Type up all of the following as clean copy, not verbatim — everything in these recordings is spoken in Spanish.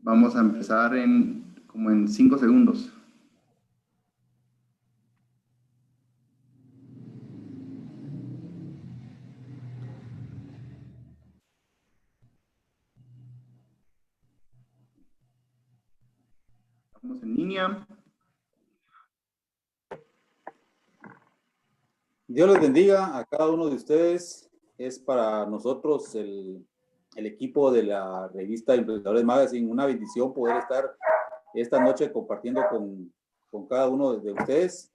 Vamos a empezar como en 5 segundos. Estamos en línea. Dios les bendiga a cada uno de ustedes. Es para nosotros el equipo de la revista Emprendedores Magazine una bendición poder estar esta noche compartiendo con cada uno de ustedes.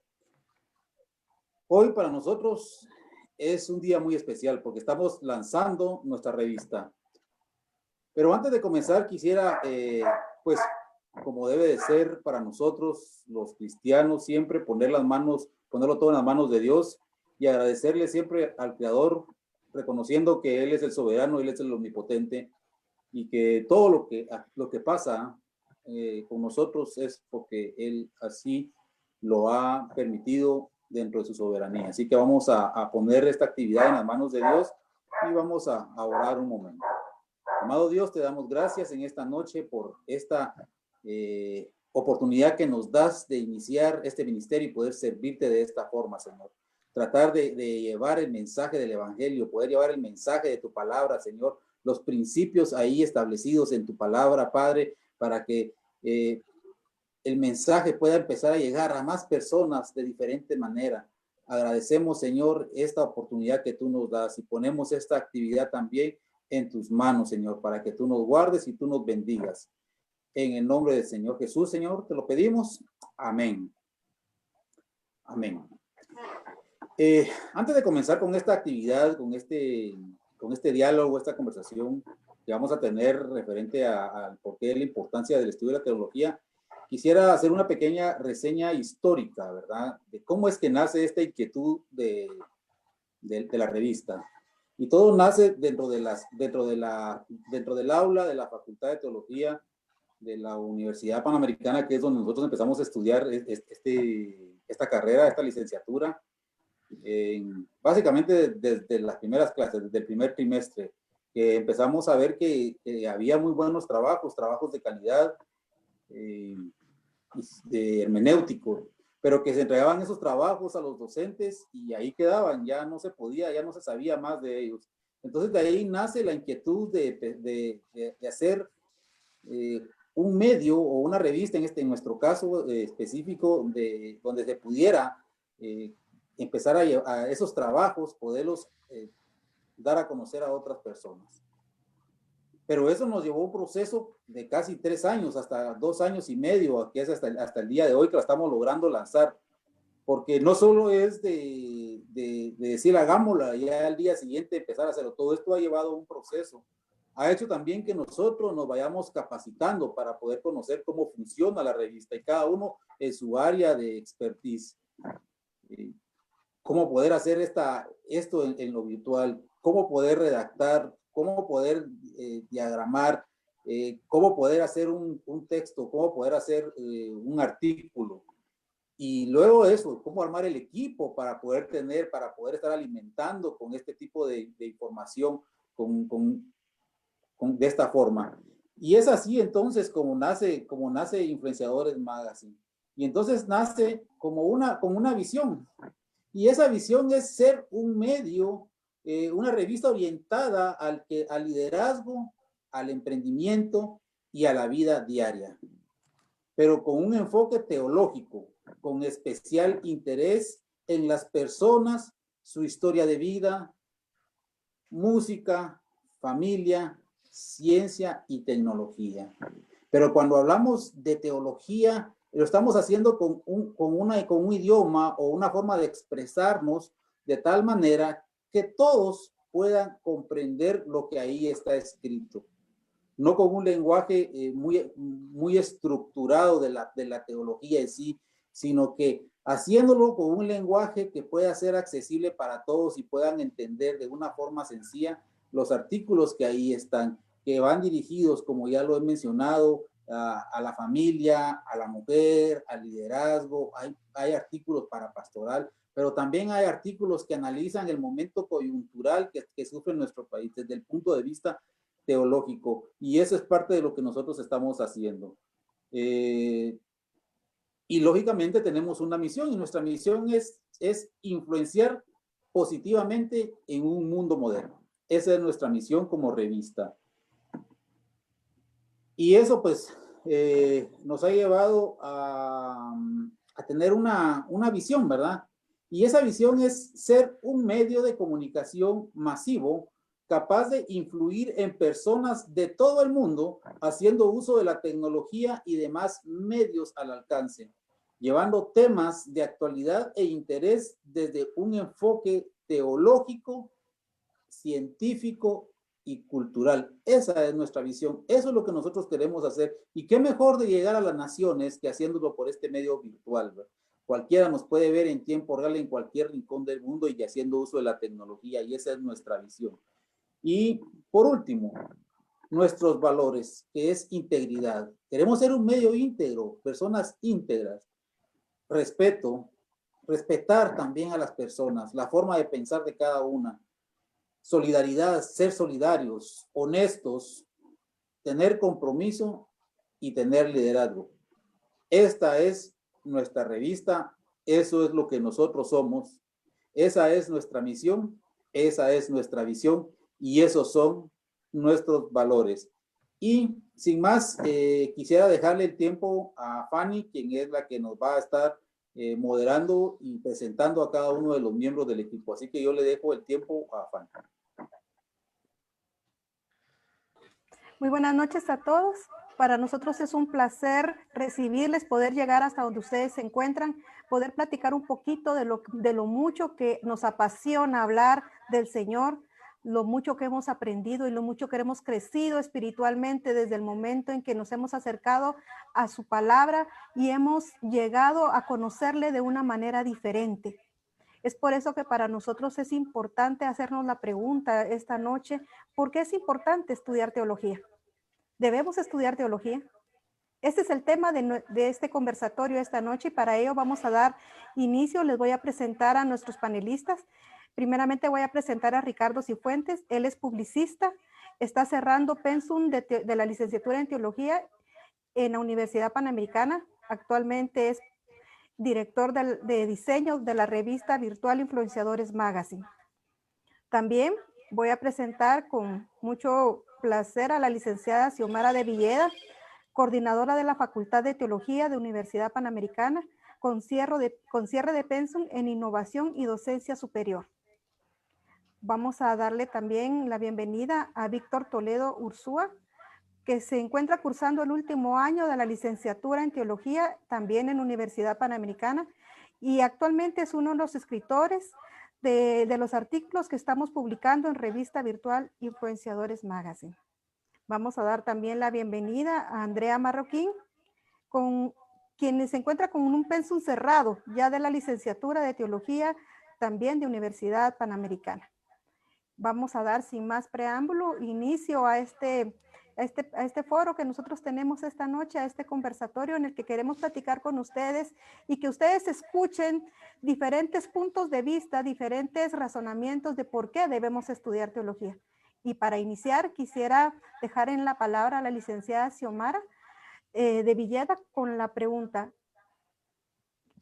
Hoy para nosotros es un día muy especial porque estamos lanzando nuestra revista. Pero antes de comenzar quisiera, pues como debe de ser para nosotros los cristianos, siempre ponerlo todo en las manos de Dios y agradecerle siempre al Creador, reconociendo que Él es el soberano, Él es el omnipotente y que todo lo que pasa con nosotros es porque Él así lo ha permitido dentro de su soberanía. Así que vamos a poner esta actividad en las manos de Dios y vamos a orar un momento. Amado Dios, te damos gracias en esta noche por esta oportunidad que nos das de iniciar este ministerio y poder servirte de esta forma, Señor. Tratar de llevar el mensaje del Evangelio, poder llevar el mensaje de tu palabra, Señor, los principios ahí establecidos en tu palabra, Padre, para que el mensaje pueda empezar a llegar a más personas de diferente manera. Agradecemos, Señor, esta oportunidad que tú nos das y ponemos esta actividad también en tus manos, Señor, para que tú nos guardes y tú nos bendigas. En el nombre del Señor Jesús, Señor, te lo pedimos. Amén. Amén. Antes de comenzar con esta actividad, con este diálogo, esta conversación que vamos a tener referente al porqué de la importancia del estudio de la teología, quisiera hacer una pequeña reseña histórica, ¿verdad? De cómo es que nace esta inquietud de la revista. Y todo nace dentro del aula de la Facultad de Teología de la Universidad Panamericana, que es donde nosotros empezamos a estudiar esta carrera, esta licenciatura. Básicamente desde las primeras clases, desde el primer trimestre, que empezamos a ver que había muy buenos trabajos de calidad, de hermenéutico, pero que se entregaban esos trabajos a los docentes y ahí quedaban, ya no se podía, ya no se sabía más de ellos. Entonces de ahí nace la inquietud de hacer un medio o una revista, en nuestro caso específico, donde se pudiera empezar a esos trabajos, poderlos dar a conocer a otras personas. Pero eso nos llevó a un proceso de casi 3 años, hasta 2 años y medio, que es hasta el día de hoy que la estamos logrando lanzar. Porque no solo es de decir hagámosla y al día siguiente empezar a hacerlo. Todo esto ha llevado un proceso. Ha hecho también que nosotros nos vayamos capacitando para poder conocer cómo funciona la revista y cada uno en su área de expertise. Cómo poder hacer esto en lo virtual, cómo poder redactar, cómo poder diagramar, cómo poder hacer un texto, cómo poder hacer un artículo. Y luego eso, cómo armar el equipo para poder estar alimentando con este tipo de información de esta forma. Y es así entonces como nace Influenciadores Magazine. Y entonces nace con una visión. Y esa visión es ser un medio, una revista orientada al liderazgo, al emprendimiento y a la vida diaria, pero con un enfoque teológico, con especial interés en las personas, su historia de vida, música, familia, ciencia y tecnología. Pero cuando hablamos de teología, lo estamos haciendo con un idioma o una forma de expresarnos de tal manera que todos puedan comprender lo que ahí está escrito. No con un lenguaje muy estructurado de la teología en sí, sino que haciéndolo con un lenguaje que pueda ser accesible para todos y puedan entender de una forma sencilla los artículos que ahí están, que van dirigidos, como ya lo he mencionado, a la familia, a la mujer, al liderazgo. Hay artículos para pastoral, pero también hay artículos que analizan el momento coyuntural que sufre nuestro país desde el punto de vista teológico, y eso es parte de lo que nosotros estamos haciendo. Y lógicamente tenemos una misión, y nuestra misión es influenciar positivamente en un mundo moderno. Esa es nuestra misión como revista. Y eso pues nos ha llevado a tener una visión, ¿verdad? Y esa visión es ser un medio de comunicación masivo capaz de influir en personas de todo el mundo haciendo uso de la tecnología y demás medios al alcance, llevando temas de actualidad e interés desde un enfoque teológico, científico y cultural. Esa es nuestra visión, eso es lo que nosotros queremos hacer, y qué mejor de llegar a las naciones que haciéndolo por este medio virtual, ¿verdad? Cualquiera nos puede ver en tiempo real en cualquier rincón del mundo y haciendo uso de la tecnología, y esa es nuestra visión. Y por último, nuestros valores, que es integridad. Queremos ser un medio íntegro, personas íntegras, respeto, respetar también a las personas, la forma de pensar de cada una, solidaridad, ser solidarios, honestos, tener compromiso y tener liderazgo. Esta es nuestra revista, eso es lo que nosotros somos, esa es nuestra misión, esa es nuestra visión y esos son nuestros valores. Y sin más, quisiera dejarle el tiempo a Fanny, quien es la que nos va a estar moderando y presentando a cada uno de los miembros del equipo. Así que yo le dejo el tiempo a Fanny. Muy buenas noches a todos. Para nosotros es un placer recibirles, poder llegar hasta donde ustedes se encuentran, poder platicar un poquito de lo mucho que nos apasiona hablar del Señor, lo mucho que hemos aprendido y lo mucho que hemos crecido espiritualmente desde el momento en que nos hemos acercado a su palabra y hemos llegado a conocerle de una manera diferente. Es por eso que para nosotros es importante hacernos la pregunta esta noche, ¿por qué es importante estudiar teología? ¿Debemos estudiar teología? Este es el tema de este conversatorio esta noche y para ello vamos a dar inicio. Les voy a presentar a nuestros panelistas. Primeramente voy a presentar a Ricardo Cifuentes. Él es publicista, está cerrando pensum de la licenciatura en teología en la Universidad Panamericana. Actualmente es director de diseño de la revista virtual Influenciadores Magazine. También voy a presentar con mucho placer a la licenciada Xiomara de Villeda, coordinadora de la Facultad de Teología de Universidad Panamericana, con cierre de pensum en innovación y docencia superior. Vamos a darle también la bienvenida a Víctor Toledo Ursúa, que se encuentra cursando el último año de la licenciatura en teología, también en Universidad Panamericana, y actualmente es uno de los escritores de los artículos que estamos publicando en revista virtual Influenciadores Magazine. Vamos a dar también la bienvenida a Andrea Marroquín, con quien se encuentra con un pensum cerrado ya de la licenciatura de teología, también de Universidad Panamericana. Vamos a dar sin más preámbulo inicio a este foro que nosotros tenemos esta noche, a este conversatorio en el que queremos platicar con ustedes y que ustedes escuchen diferentes puntos de vista, diferentes razonamientos de por qué debemos estudiar teología. Y para iniciar quisiera dejar en la palabra a la licenciada Xiomara de Villeda con la pregunta: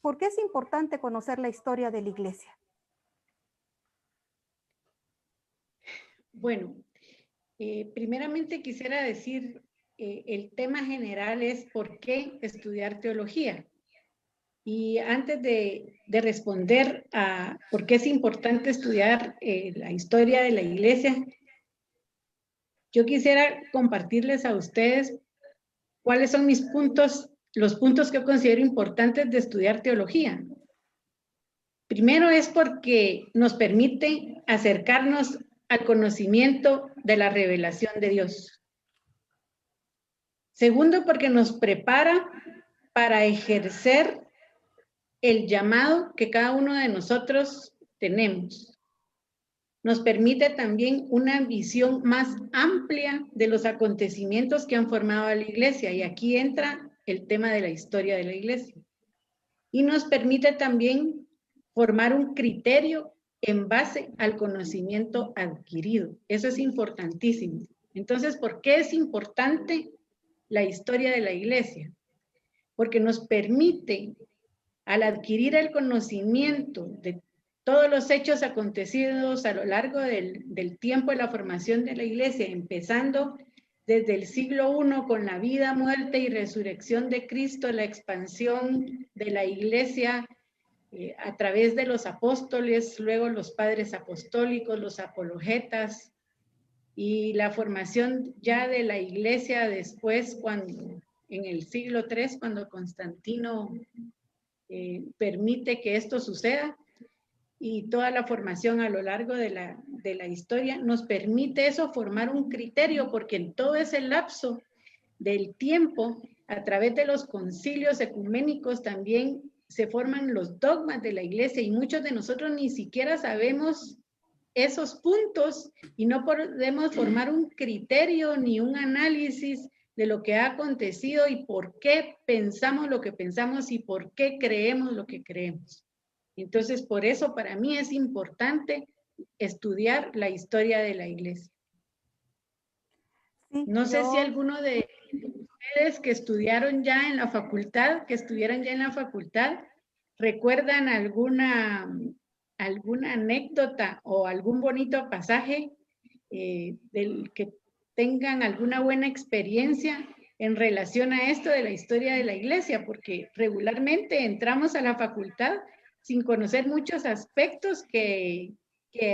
¿por qué es importante conocer la historia de la Iglesia? Bueno, primeramente quisiera decir, el tema general es ¿por qué estudiar teología? Y antes de responder a por qué es importante estudiar la historia de la Iglesia, yo quisiera compartirles a ustedes cuáles son los puntos que considero importantes de estudiar teología. Primero es porque nos permite acercarnos al conocimiento de la revelación de Dios. Segundo, porque nos prepara para ejercer el llamado que cada uno de nosotros tenemos. Nos permite también una visión más amplia de los acontecimientos que han formado a la Iglesia, y aquí entra el tema de la historia de la Iglesia. Y nos permite también formar un criterio en base al conocimiento adquirido. Eso es importantísimo. Entonces, ¿por qué es importante la historia de la iglesia? Porque nos permite, al adquirir el conocimiento de todos los hechos acontecidos a lo largo del tiempo de la formación de la iglesia, empezando desde el siglo I con la vida, muerte y resurrección de Cristo, la expansión de la iglesia a través de los apóstoles, luego los padres apostólicos, los apologetas, y la formación ya de la iglesia después, cuando en el siglo III, cuando Constantino permite que esto suceda, y toda la formación a lo largo de la historia, nos permite eso, formar un criterio, porque en todo ese lapso del tiempo, a través de los concilios ecuménicos también se forman los dogmas de la iglesia, y muchos de nosotros ni siquiera sabemos esos puntos y no podemos formar un criterio ni un análisis de lo que ha acontecido y por qué pensamos lo que pensamos y por qué creemos lo que creemos. Entonces, por eso para mí es importante estudiar la historia de la iglesia. Sí, No sé si alguno de ustedes que estudiaron ya en la facultad, que estuvieran ya en la facultad, recuerdan alguna anécdota o algún bonito pasaje del que tengan alguna buena experiencia en relación a esto de la historia de la iglesia, porque regularmente entramos a la facultad sin conocer muchos aspectos que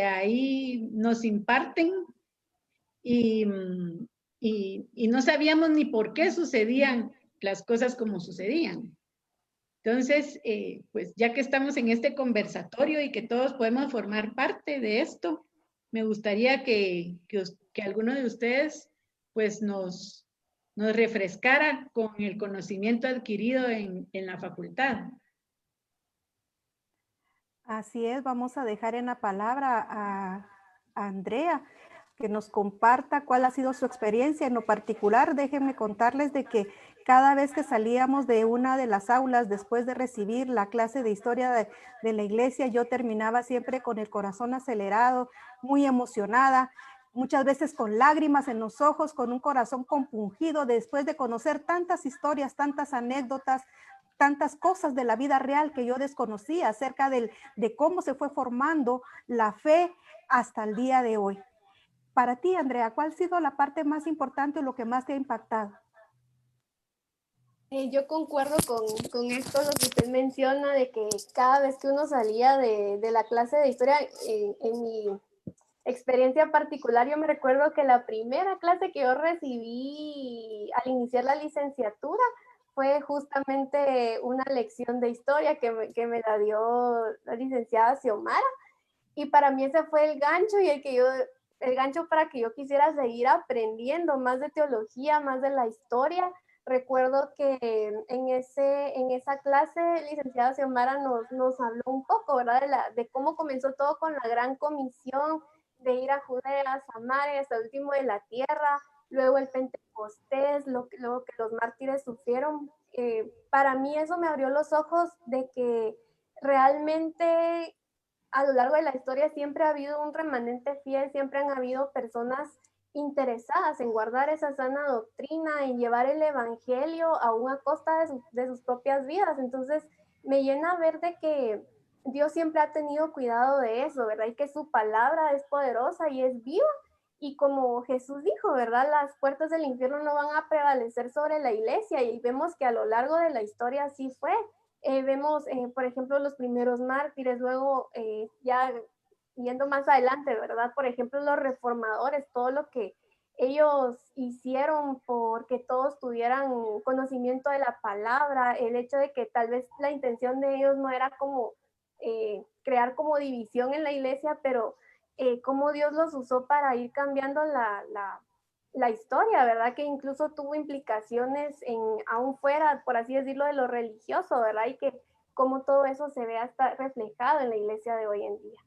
ahí nos imparten y no sabíamos ni por qué sucedían las cosas como sucedían. Entonces, pues ya que estamos en este conversatorio y que todos podemos formar parte de esto, me gustaría que alguno de ustedes pues nos refrescara con el conocimiento adquirido en la facultad. Así es, vamos a dejar en la palabra a Andrea, que nos comparta cuál ha sido su experiencia. En lo particular, déjenme contarles de que cada vez que salíamos de una de las aulas después de recibir la clase de historia de la iglesia, yo terminaba siempre con el corazón acelerado, muy emocionada, muchas veces con lágrimas en los ojos, con un corazón compungido después de conocer tantas historias, tantas anécdotas, tantas cosas de la vida real que yo desconocía acerca de cómo se fue formando la fe hasta el día de hoy. Para ti, Andrea, ¿cuál ha sido la parte más importante o lo que más te ha impactado? Yo concuerdo con esto, lo que usted menciona, de que cada vez que uno salía de la clase de historia, en mi experiencia particular, yo me recuerdo que la primera clase que yo recibí al iniciar la licenciatura fue justamente una lección de historia que me la dio la licenciada Xiomara, y para mí ese fue el gancho y el gancho para que yo quisiera seguir aprendiendo más de teología, más de la historia. Recuerdo que en esa clase, licenciada Xiomara nos habló un poco, ¿verdad? De cómo comenzó todo con la gran comisión de ir a Judea, Samaria, hasta el último de la tierra, luego el Pentecostés, lo que los mártires sufrieron. Para mí eso me abrió los ojos de que realmente a lo largo de la historia siempre ha habido un remanente fiel, siempre han habido personas interesadas en guardar esa sana doctrina, en llevar el evangelio aún a costa de sus propias vidas. Entonces me llena ver de que Dios siempre ha tenido cuidado de eso, ¿verdad? Y que su palabra es poderosa y es viva. Y como Jesús dijo, ¿verdad? Las puertas del infierno no van a prevalecer sobre la iglesia, y vemos que a lo largo de la historia así fue. Vemos, por ejemplo, los primeros mártires, luego ya yendo más adelante, ¿verdad? Por ejemplo, los reformadores, todo lo que ellos hicieron porque todos tuvieran conocimiento de la palabra, el hecho de que tal vez la intención de ellos no era como crear como división en la iglesia, pero cómo Dios los usó para ir cambiando la historia, ¿verdad? Que incluso tuvo implicaciones aún fuera, por así decirlo, de lo religioso, ¿verdad? Y que cómo todo eso se ve hasta reflejado en la iglesia de hoy en día.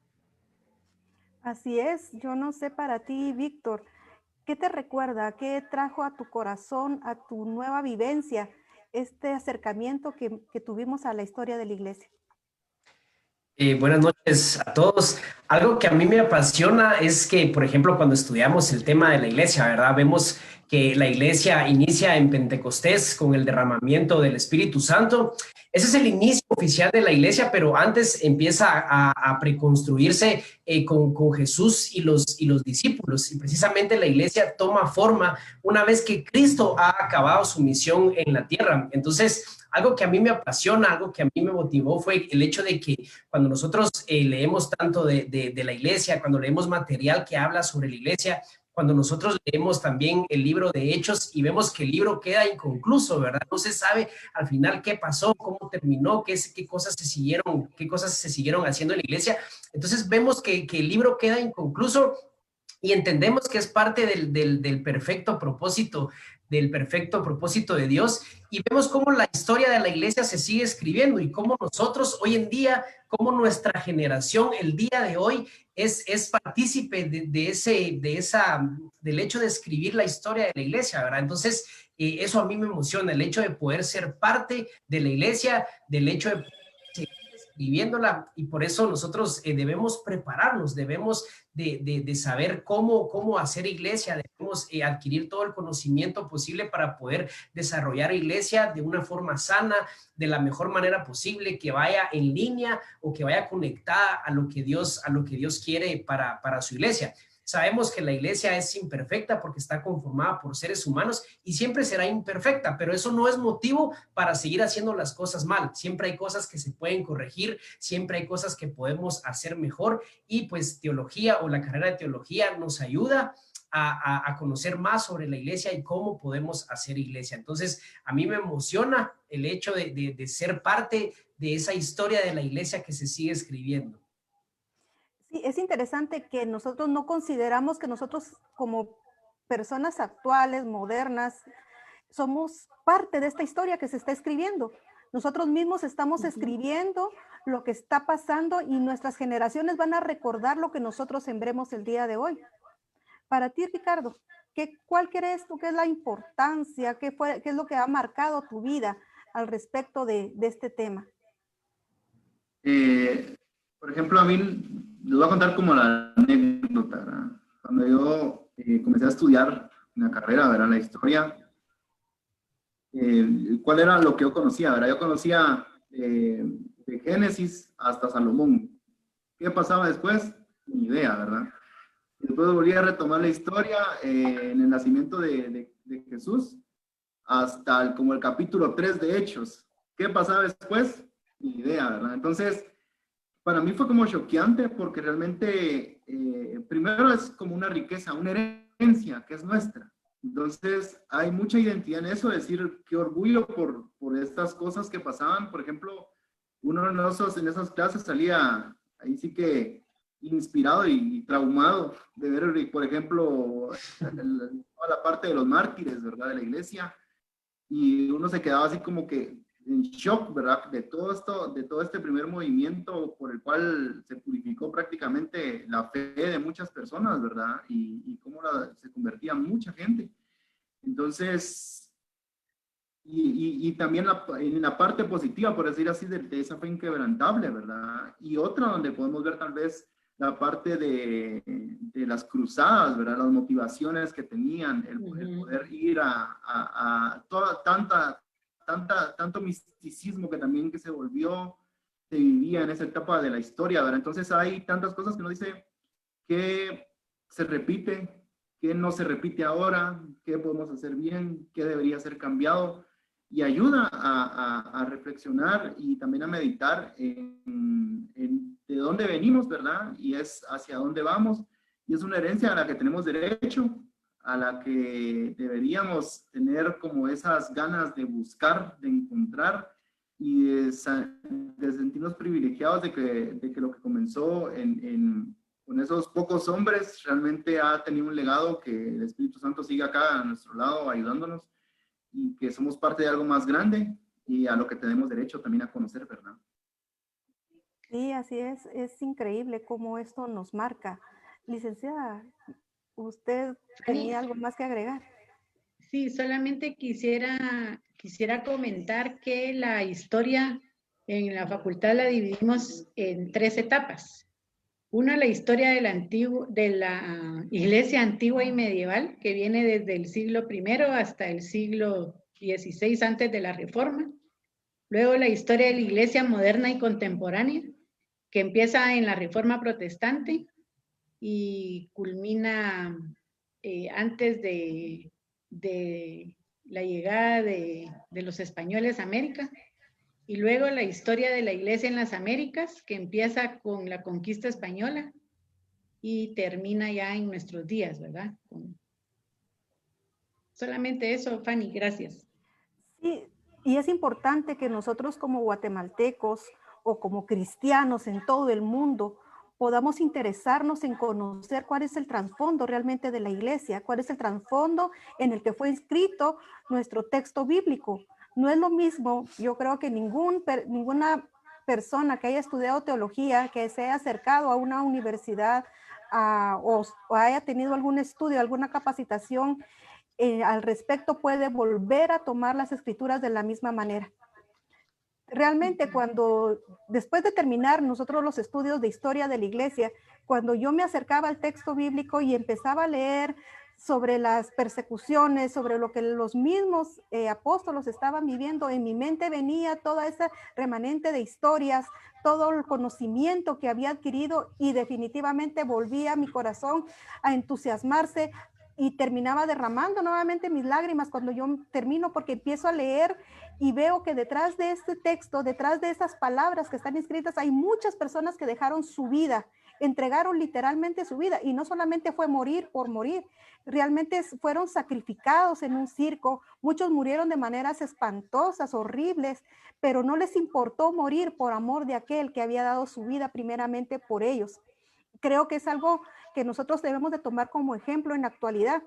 Así es, yo no sé para ti, Víctor, ¿qué te recuerda? ¿Qué trajo a tu corazón, a tu nueva vivencia, este acercamiento que tuvimos a la historia de la iglesia? Buenas noches a todos. Algo que a mí me apasiona es que, por ejemplo, cuando estudiamos el tema de la iglesia, ¿verdad? Vemos que la iglesia inicia en Pentecostés con el derramamiento del Espíritu Santo. Ese es el inicio oficial de la iglesia, pero antes empieza a preconstruirse con Jesús y los discípulos. Y precisamente la iglesia toma forma una vez que Cristo ha acabado su misión en la tierra. Entonces, algo que a mí me apasiona, algo que a mí me motivó fue el hecho de que cuando nosotros leemos tanto de la iglesia, cuando leemos material que habla sobre la iglesia, cuando nosotros leemos también el libro de Hechos y vemos que el libro queda inconcluso, ¿verdad? No se sabe al final qué pasó, cómo terminó, qué cosas se siguieron haciendo en la iglesia. Entonces vemos que el libro queda inconcluso y entendemos que es parte del perfecto propósito de Dios, y vemos cómo la historia de la iglesia se sigue escribiendo y cómo nosotros hoy en día, cómo nuestra generación el día de hoy es partícipe del hecho de escribir la historia de la iglesia, ¿verdad? Entonces, eso a mí me emociona, el hecho de poder ser parte de la iglesia, del hecho de escribiéndola, y por eso nosotros debemos prepararnos, debemos de saber cómo hacer iglesia, debemos adquirir todo el conocimiento posible para poder desarrollar iglesia de una forma sana, de la mejor manera posible, que vaya en línea o que vaya conectada a lo que Dios quiere para su iglesia. Sabemos que la iglesia es imperfecta porque está conformada por seres humanos y siempre será imperfecta, pero eso no es motivo para seguir haciendo las cosas mal. Siempre hay cosas que se pueden corregir, siempre hay cosas que podemos hacer mejor, y pues teología o la carrera de teología nos ayuda a conocer más sobre la iglesia y cómo podemos hacer iglesia. Entonces, a mí me emociona el hecho de ser parte de esa historia de la iglesia que se sigue escribiendo. Sí, es interesante que nosotros no consideramos que nosotros como personas actuales, modernas, somos parte de esta historia que se está escribiendo. Nosotros mismos estamos escribiendo lo que está pasando y nuestras generaciones van a recordar lo que nosotros sembremos el día de hoy. Para ti, Ricardo, ¿cuál crees tú que es la importancia, qué es lo que ha marcado tu vida al respecto de este tema? Por ejemplo, a mí les voy a contar como la anécdota, ¿verdad? Cuando yo comencé a estudiar una carrera, ¿verdad? La historia, ¿cuál era lo que yo conocía? ¿Verdad? Yo conocía de Génesis hasta Salomón. ¿Qué pasaba después? Ni idea, ¿verdad? Y después volví a retomar la historia en el nacimiento de Jesús hasta como el capítulo 3 de Hechos. ¿Qué pasaba después? Ni idea, ¿verdad? Entonces, para mí fue como choqueante porque realmente, primero es como una riqueza, una herencia que es nuestra. Entonces, hay mucha identidad en eso, decir qué orgullo por estas cosas que pasaban. Por ejemplo, uno en esas clases salía ahí sí que inspirado y traumado de ver, por ejemplo, toda la parte de los mártires, ¿verdad? De la iglesia. Y uno se quedaba así como que en shock, ¿verdad? De todo esto, de todo este primer movimiento por el cual se purificó prácticamente la fe de muchas personas, ¿verdad? Y cómo se convertía mucha gente. Entonces, y también en la parte positiva, por decir así, de esa fe inquebrantable, ¿verdad? Y otra donde podemos ver tal vez la parte de las cruzadas, ¿verdad? Las motivaciones que tenían, el poder ir a toda, tanto misticismo que también que se vivía en esa etapa de la historia, ¿verdad? Entonces hay tantas cosas que uno dice que se repite, que no se repite ahora, qué podemos hacer bien, qué debería ser cambiado, y ayuda a reflexionar y también a meditar en de dónde venimos, ¿verdad? Y es hacia dónde vamos, y es una herencia a la que tenemos derecho, a la que deberíamos tener como esas ganas de buscar, de encontrar, y de sentirnos privilegiados de que lo que comenzó con esos pocos hombres realmente ha tenido un legado, que el Espíritu Santo sigue acá a nuestro lado ayudándonos, y que somos parte de algo más grande y a lo que tenemos derecho también a conocer, ¿verdad? Sí, así es increíble cómo esto nos marca. Licenciada, ¿usted tenía algo más que agregar? Sí, solamente quisiera comentar que la historia En la facultad la dividimos en 3 etapas. Una, la historia de la iglesia antigua y medieval, que viene desde el siglo I hasta el siglo XVI, antes de la Reforma. Luego, la historia de la iglesia moderna y contemporánea, que empieza en la Reforma Protestante y culmina antes de la llegada de los españoles a América. Y luego la historia de la iglesia en las Américas, que empieza con la conquista española y termina ya en nuestros días, ¿verdad? Solamente eso, Fanny, gracias. Sí, y es importante que nosotros como guatemaltecos o como cristianos en todo el mundo podamos interesarnos en conocer cuál es el trasfondo realmente de la iglesia, cuál es el trasfondo en el que fue inscrito nuestro texto bíblico. No es lo mismo, yo creo que ninguna persona que haya estudiado teología, que se haya acercado a una universidad o haya tenido algún estudio, alguna capacitación al respecto, puede volver a tomar las escrituras de la misma manera. Realmente después de terminar nosotros los estudios de historia de la iglesia, cuando yo me acercaba al texto bíblico y empezaba a leer sobre las persecuciones, sobre lo que los mismos apóstolos estaban viviendo, en mi mente venía toda esa remanente de historias, todo el conocimiento que había adquirido, y definitivamente volvía mi corazón a entusiasmarse y terminaba derramando nuevamente mis lágrimas cuando yo termino, porque empiezo a leer y veo que detrás de este texto, detrás de esas palabras que están escritas, hay muchas personas que dejaron su vida, entregaron literalmente su vida, y no solamente fue morir por morir, realmente fueron sacrificados en un circo. Muchos murieron de maneras espantosas, horribles, pero no les importó morir por amor de aquel que había dado su vida primeramente por ellos. Creo que es algo que nosotros debemos de tomar como ejemplo en la actualidad,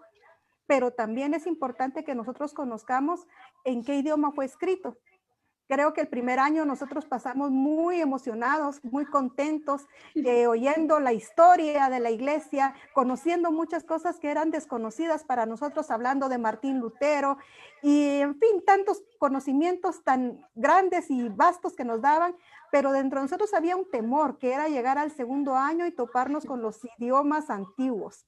pero también es importante que nosotros conozcamos en qué idioma fue escrito. Creo que el primer año nosotros pasamos muy emocionados, muy contentos, oyendo la historia de la iglesia, conociendo muchas cosas que eran desconocidas para nosotros, hablando de Martín Lutero y, en fin, tantos conocimientos tan grandes y vastos que nos daban, pero dentro de nosotros había un temor, que era llegar al segundo año y toparnos con los idiomas antiguos.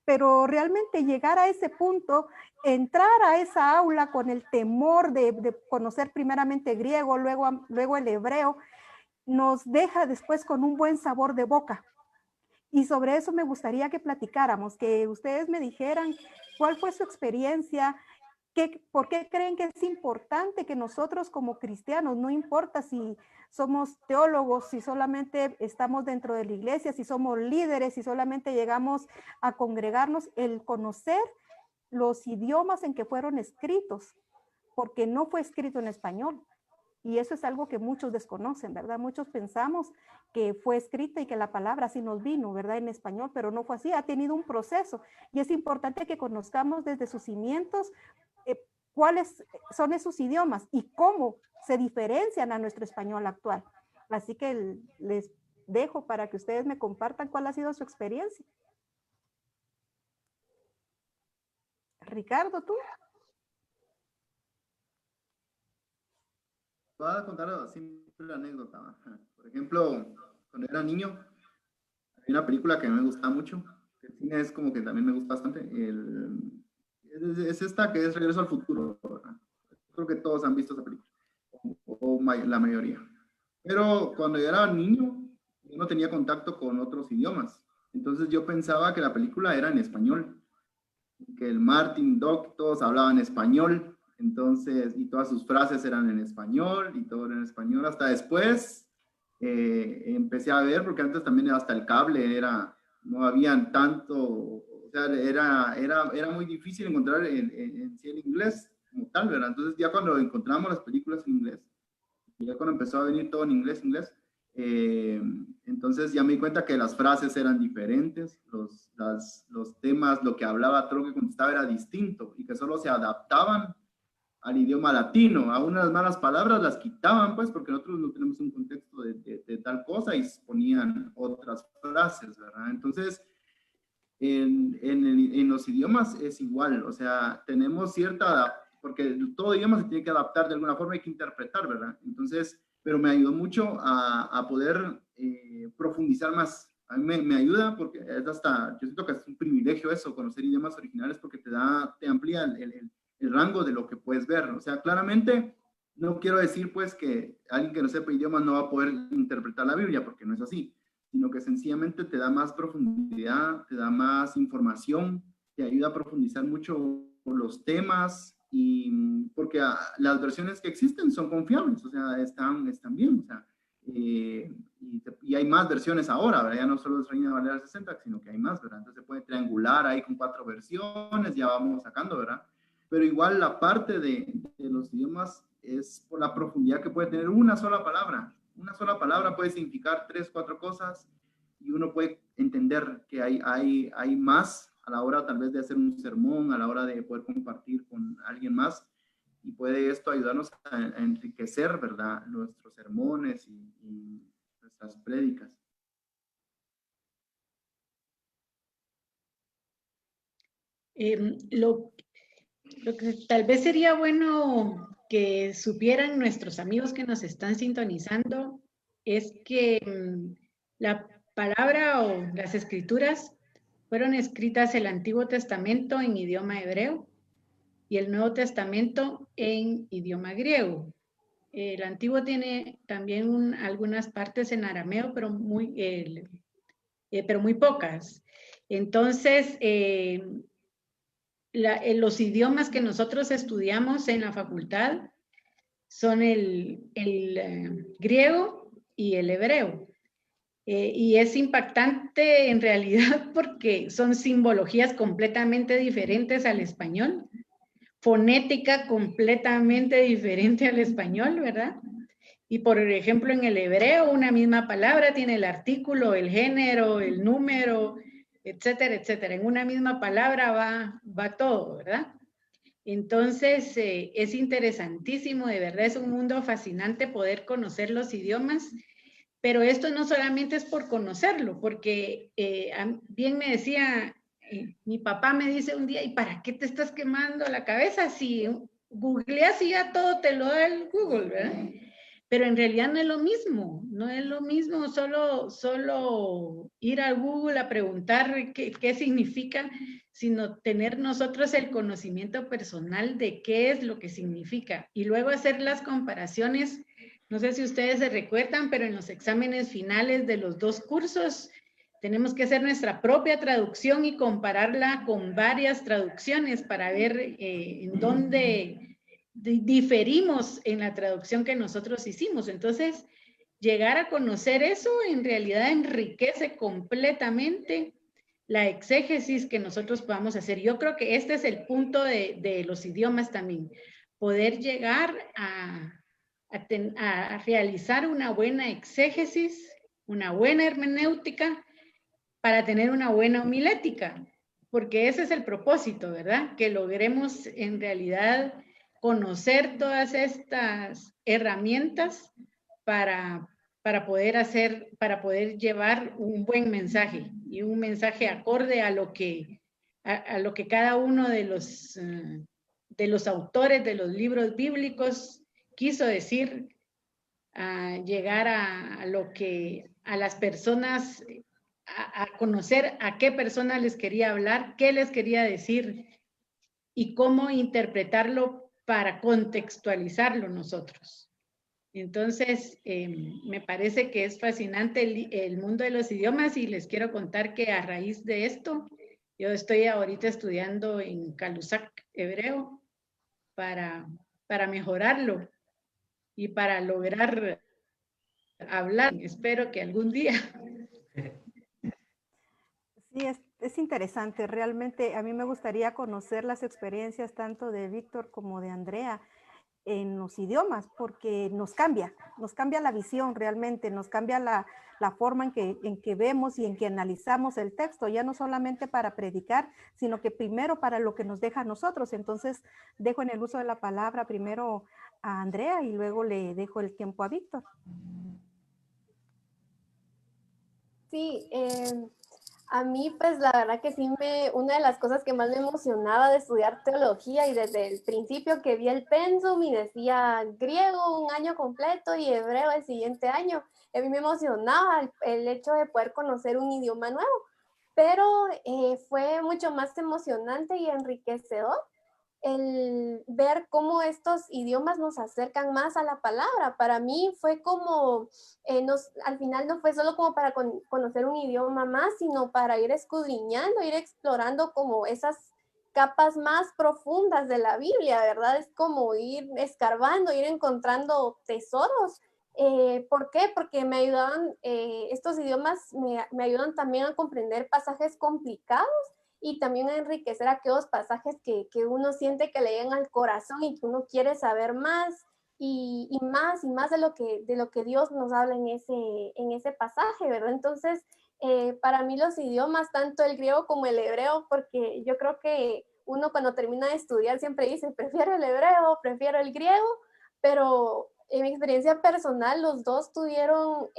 Pero realmente llegar a ese punto, entrar a esa aula con el temor de conocer primeramente griego, luego el hebreo, nos deja después con un buen sabor de boca. Y sobre eso me gustaría que platicáramos, que ustedes me dijeran cuál fue su experiencia, ¿por qué creen que es importante que nosotros como cristianos, no importa si somos teólogos, si solamente estamos dentro de la iglesia, si somos líderes, si solamente llegamos a congregarnos, el conocer los idiomas en que fueron escritos, porque no fue escrito en español? Y eso es algo que muchos desconocen, ¿verdad? Muchos pensamos que fue escrita y que la palabra sí nos vino, ¿verdad? En español, pero no fue así, ha tenido un proceso. Y es importante que conozcamos desde sus cimientos cuáles son esos idiomas y cómo se diferencian a nuestro español actual. Así que les dejo para que ustedes me compartan cuál ha sido su experiencia. Ricardo, ¿tú? Voy a contar una simple anécdota. Por ejemplo, cuando era niño, hay una película que a mí me gusta mucho. El cine es como que también me gusta bastante. Es esta que es Regreso al Futuro, ¿verdad? Creo que todos han visto esa película, o la mayoría. Pero cuando yo era niño, yo no tenía contacto con otros idiomas. Entonces yo pensaba que la película era en español, que el Martin, Doc, todos hablaban español. Entonces, y todas sus frases eran en español, y todo era en español. Hasta después empecé a ver, porque antes también hasta el cable no habían tanto, o sea, era muy difícil encontrar en sí el inglés como tal, ¿verdad? Entonces ya cuando encontramos las películas en inglés, y ya cuando empezó a venir todo en inglés, entonces ya me di cuenta que las frases eran diferentes, los temas, lo que hablaba, todo lo que contestaba era distinto, y que solo se adaptaban al idioma latino. A unas malas palabras las quitaban, pues, porque nosotros no tenemos un contexto de tal cosa, y ponían otras frases, ¿verdad? Entonces, en los idiomas es igual, o sea, tenemos porque todo idioma se tiene que adaptar de alguna forma, hay que interpretar, ¿verdad? Entonces, pero me ayudó mucho a poder profundizar más. A mí me ayuda porque es hasta, yo siento que es un privilegio eso, conocer idiomas originales, porque te amplía el rango de lo que puedes ver. O sea, claramente no quiero decir pues que alguien que no sepa idiomas no va a poder interpretar la Biblia, porque no es así, sino que sencillamente te da más profundidad, te da más información, te ayuda a profundizar mucho los temas, y porque las versiones que existen son confiables, o sea, están bien, o sea, y hay más versiones ahora, ¿verdad? Ya no solo es Reina Valera 60, sino que hay más, ¿verdad? Entonces se puede triangular ahí con 4 versiones, ya vamos sacando, ¿verdad? Pero igual la parte de los idiomas es por la profundidad que puede tener una sola palabra. Una sola palabra puede significar 3, 4 cosas, y uno puede entender que hay más a la hora tal vez de hacer un sermón, a la hora de poder compartir con alguien más, y puede esto ayudarnos a enriquecer, ¿verdad?, nuestros sermones y nuestras prédicas. Lo que tal vez sería bueno que supieran nuestros amigos que nos están sintonizando es que la palabra o las escrituras fueron escritas el Antiguo Testamento en idioma hebreo y el Nuevo Testamento en idioma griego. El Antiguo tiene también algunas partes en arameo, pero muy pocas. Entonces, los idiomas que nosotros estudiamos en la facultad son el griego y el hebreo. Y es impactante en realidad porque son simbologías completamente diferentes al español, fonética completamente diferente al español, ¿verdad? Y por ejemplo, en el hebreo, una misma palabra tiene el artículo, el género, el número, etcétera, etcétera. En una misma palabra va todo, ¿verdad? Entonces, es interesantísimo, de verdad, es un mundo fascinante poder conocer los idiomas, pero esto no solamente es por conocerlo, porque bien me decía, mi papá me dice un día, ¿y para qué te estás quemando la cabeza si googleas y ya todo te lo da el Google, ¿verdad? Pero en realidad no es lo mismo, no es lo mismo solo ir a Google a preguntar qué significa, sino tener nosotros el conocimiento personal de qué es lo que significa y luego hacer las comparaciones. No sé si ustedes se recuerdan, pero en los exámenes finales de los 2 cursos tenemos que hacer nuestra propia traducción y compararla con varias traducciones para ver en dónde diferimos en la traducción que nosotros hicimos. Entonces, llegar a conocer eso en realidad enriquece completamente la exégesis que nosotros podamos hacer. Yo creo que este es el punto de los idiomas también, poder llegar a realizar una buena exégesis, una buena hermenéutica, para tener una buena homilética, porque ese es el propósito, ¿verdad? Que logremos en realidad conocer todas estas herramientas para poder llevar un buen mensaje y un mensaje acorde a lo que cada uno de los autores de los libros bíblicos quiso decir, llegar a las personas, a conocer a qué personas les quería hablar, qué les quería decir y cómo interpretarlo para contextualizarlo nosotros. Entonces, me parece que es fascinante el mundo de los idiomas, y les quiero contar que a raíz de esto, yo estoy ahorita estudiando en Calusac hebreo para mejorarlo y para lograr hablar. Espero que algún día. Sí, es interesante. Realmente a mí me gustaría conocer las experiencias tanto de Víctor como de Andrea en los idiomas, porque nos cambia la visión realmente, nos cambia la forma en que vemos y en que analizamos el texto, ya no solamente para predicar, sino que primero para lo que nos deja a nosotros. Entonces, dejo en el uso de la palabra primero a Andrea y luego le dejo el tiempo a Víctor. Sí, A mí, pues la verdad que sí, una de las cosas que más me emocionaba de estudiar teología, y desde el principio que vi el pensum y decía griego un año completo y hebreo el siguiente año, a mí me emocionaba el hecho de poder conocer un idioma nuevo, pero fue mucho más emocionante y enriquecedor el ver cómo estos idiomas nos acercan más a la palabra. Para mí fue como, al final no fue solo como para conocer un idioma más, sino para ir escudriñando, ir explorando como esas capas más profundas de la Biblia, ¿verdad? Es como ir escarbando, ir encontrando tesoros. ¿Por qué? Porque me ayudaban, estos idiomas me ayudan también a comprender pasajes complicados y también a enriquecer aquellos pasajes que uno siente que le llegan al corazón y que uno quiere saber más y más y más de lo que Dios nos habla en ese pasaje, ¿verdad? Entonces, para mí los idiomas, tanto el griego como el hebreo, porque yo creo que uno cuando termina de estudiar siempre dice, prefiero el hebreo, prefiero el griego, pero en mi experiencia personal los dos tuvieron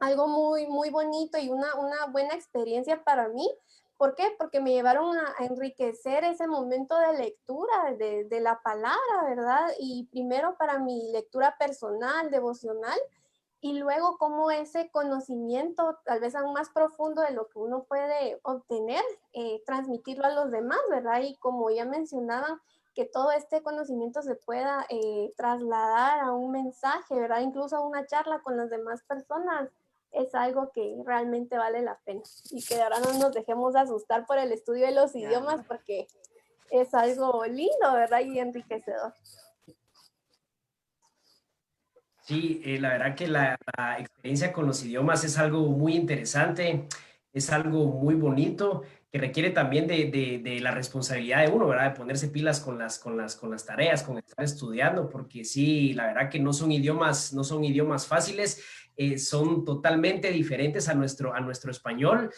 algo muy, muy bonito y una buena experiencia para mí. ¿Por qué? Porque me llevaron a enriquecer ese momento de lectura de la palabra, ¿verdad? Y primero para mi lectura personal, devocional, y luego como ese conocimiento tal vez aún más profundo de lo que uno puede obtener, transmitirlo a los demás, ¿verdad? Y como ya mencionaban, que todo este conocimiento se pueda trasladar a un mensaje, ¿verdad? Incluso a una charla con las demás personas, es algo que realmente vale la pena. Y que ahora no nos dejemos asustar por el estudio de los idiomas, porque es algo lindo, ¿verdad? Y enriquecedor. Sí, la verdad que la experiencia con los idiomas es algo muy interesante, es algo muy bonito, que requiere también de la responsabilidad de uno, ¿verdad? De ponerse pilas con las tareas, con estar estudiando, porque sí, la verdad que no son idiomas fáciles, son totalmente diferentes a nuestro español.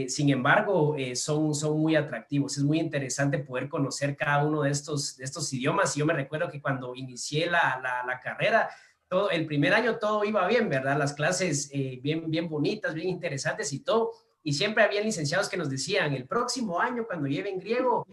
Sin embargo, son muy atractivos. Es muy interesante poder conocer cada uno de estos idiomas. Y yo me recuerdo que cuando inicié la carrera, el primer año todo iba bien, ¿verdad? Las clases bien bonitas, bien interesantes y todo. Y siempre había licenciados que nos decían, el próximo año cuando lleven griego,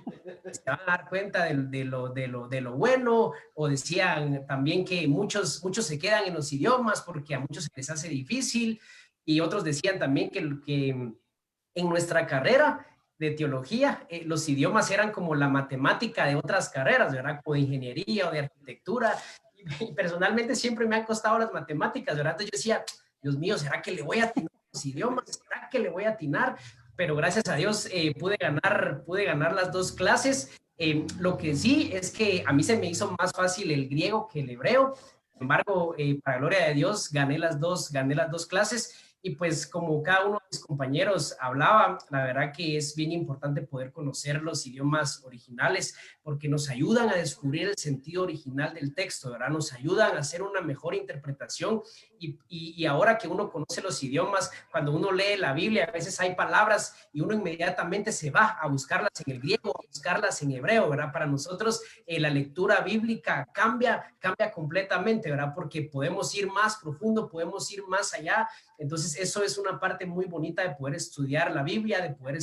se van a dar cuenta de lo bueno, o decían también que muchos se quedan en los idiomas porque a muchos se les hace difícil, y otros decían también que en nuestra carrera de teología, los idiomas eran como la matemática de otras carreras, ¿verdad? Como de ingeniería o de arquitectura, y personalmente siempre me han costado las matemáticas, ¿verdad? Entonces yo decía, Dios mío, ¿será que le voy a atinar los idiomas? ¿Será que le voy a atinar? Pero gracias a Dios pude ganar las dos clases. Lo que sí es que a mí se me hizo más fácil el griego que el hebreo. Sin embargo, para gloria de Dios, gané las dos clases. Y pues como cada uno de mis compañeros hablaba, la verdad que es bien importante poder conocer los idiomas originales, porque nos ayudan a descubrir el sentido original del texto, ¿verdad? Nos ayudan a hacer una mejor interpretación, y ahora que uno conoce los idiomas, cuando uno lee la Biblia, a veces hay palabras y uno inmediatamente se va a buscarlas en el griego, a buscarlas en hebreo, ¿verdad? Para nosotros la lectura bíblica cambia completamente, ¿verdad? Porque podemos ir más profundo, podemos ir más allá. Entonces eso es una parte muy bonita de poder estudiar la Biblia, de poder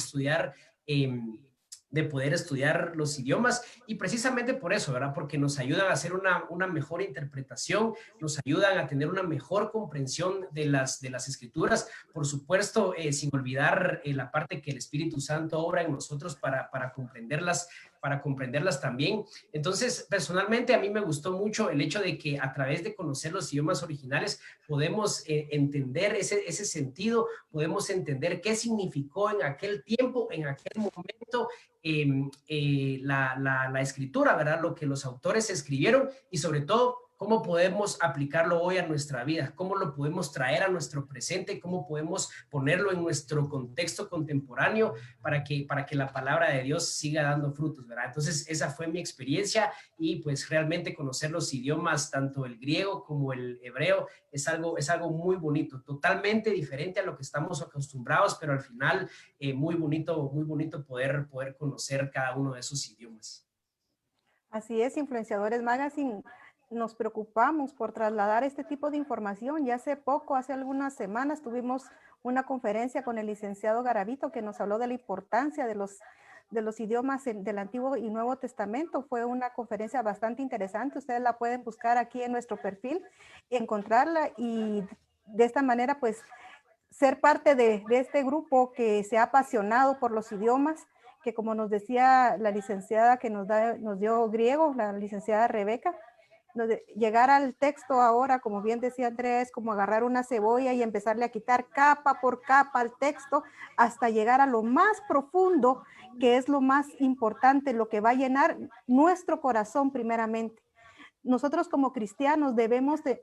estudiar los idiomas, y precisamente por eso, ¿verdad? Porque nos ayudan a hacer una mejor interpretación, nos ayudan a tener una mejor comprensión de las escrituras, por supuesto, sin olvidar la parte que el Espíritu Santo obra en nosotros para comprenderlas también. Entonces, personalmente a mí me gustó mucho el hecho de que a través de conocer los idiomas originales podemos entender ese sentido, podemos entender qué significó en aquel tiempo, en aquel momento, la escritura, ¿verdad? Lo que los autores escribieron, y sobre todo cómo podemos aplicarlo hoy a nuestra vida, cómo lo podemos traer a nuestro presente, cómo podemos ponerlo en nuestro contexto contemporáneo para que la palabra de Dios siga dando frutos, ¿verdad? Entonces esa fue mi experiencia, y pues realmente conocer los idiomas, tanto el griego como el hebreo, es algo muy bonito, totalmente diferente a lo que estamos acostumbrados, pero al final muy bonito poder conocer cada uno de esos idiomas. Así es, Influenciadores Magazine, nos preocupamos por trasladar este tipo de información. Ya hace algunas semanas tuvimos una conferencia con el licenciado Garavito que nos habló de la importancia de los idiomas del Antiguo y Nuevo Testamento. Fue una conferencia bastante interesante. Ustedes la pueden buscar aquí en nuestro perfil y encontrarla, y de esta manera pues ser parte de este grupo que se ha apasionado por los idiomas, que como nos decía la licenciada que nos dio griego, la licenciada Rebeca, llegar al texto ahora, como bien decía Andrea, es como agarrar una cebolla y empezarle a quitar capa por capa al texto hasta llegar a lo más profundo, que es lo más importante, lo que va a llenar nuestro corazón primeramente. Nosotros como cristianos debemos de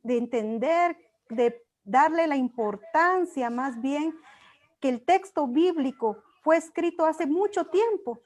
entender, de darle la importancia más bien, que el texto bíblico fue escrito hace mucho tiempo,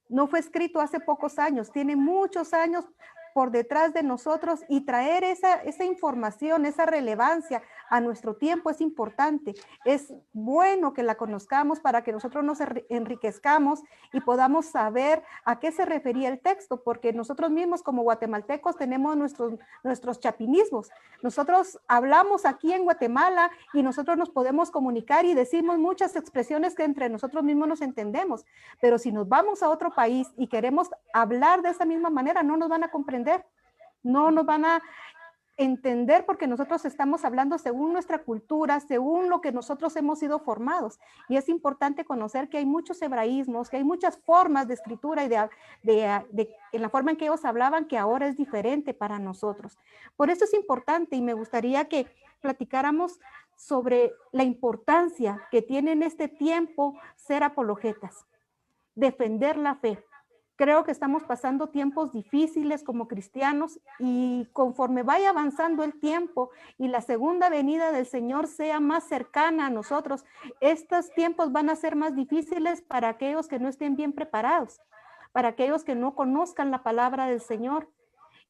no fue escrito hace pocos años, tiene muchos años por detrás de nosotros, y traer esa información, esa relevancia a nuestro tiempo es importante. Es bueno que la conozcamos para que nosotros nos enriquezcamos y podamos saber a qué se refería el texto, porque nosotros mismos como guatemaltecos tenemos nuestros chapinismos. Nosotros hablamos aquí en Guatemala y nosotros nos podemos comunicar y decimos muchas expresiones que entre nosotros mismos nos entendemos, pero si nos vamos a otro país y queremos hablar de esa misma manera, no nos van a comprender. No nos van a entender, porque nosotros estamos hablando según nuestra cultura, según lo que nosotros hemos sido formados. Y es importante conocer que hay muchos hebraísmos, que hay muchas formas de escritura y en la forma en que ellos hablaban, que ahora es diferente para nosotros. Por eso es importante, y me gustaría que platicáramos sobre la importancia que tiene en este tiempo ser apologetas, defender la fe. Creo que estamos pasando tiempos difíciles como cristianos, y conforme vaya avanzando el tiempo y la segunda venida del Señor sea más cercana a nosotros, estos tiempos van a ser más difíciles para aquellos que no estén bien preparados, para aquellos que no conozcan la palabra del Señor.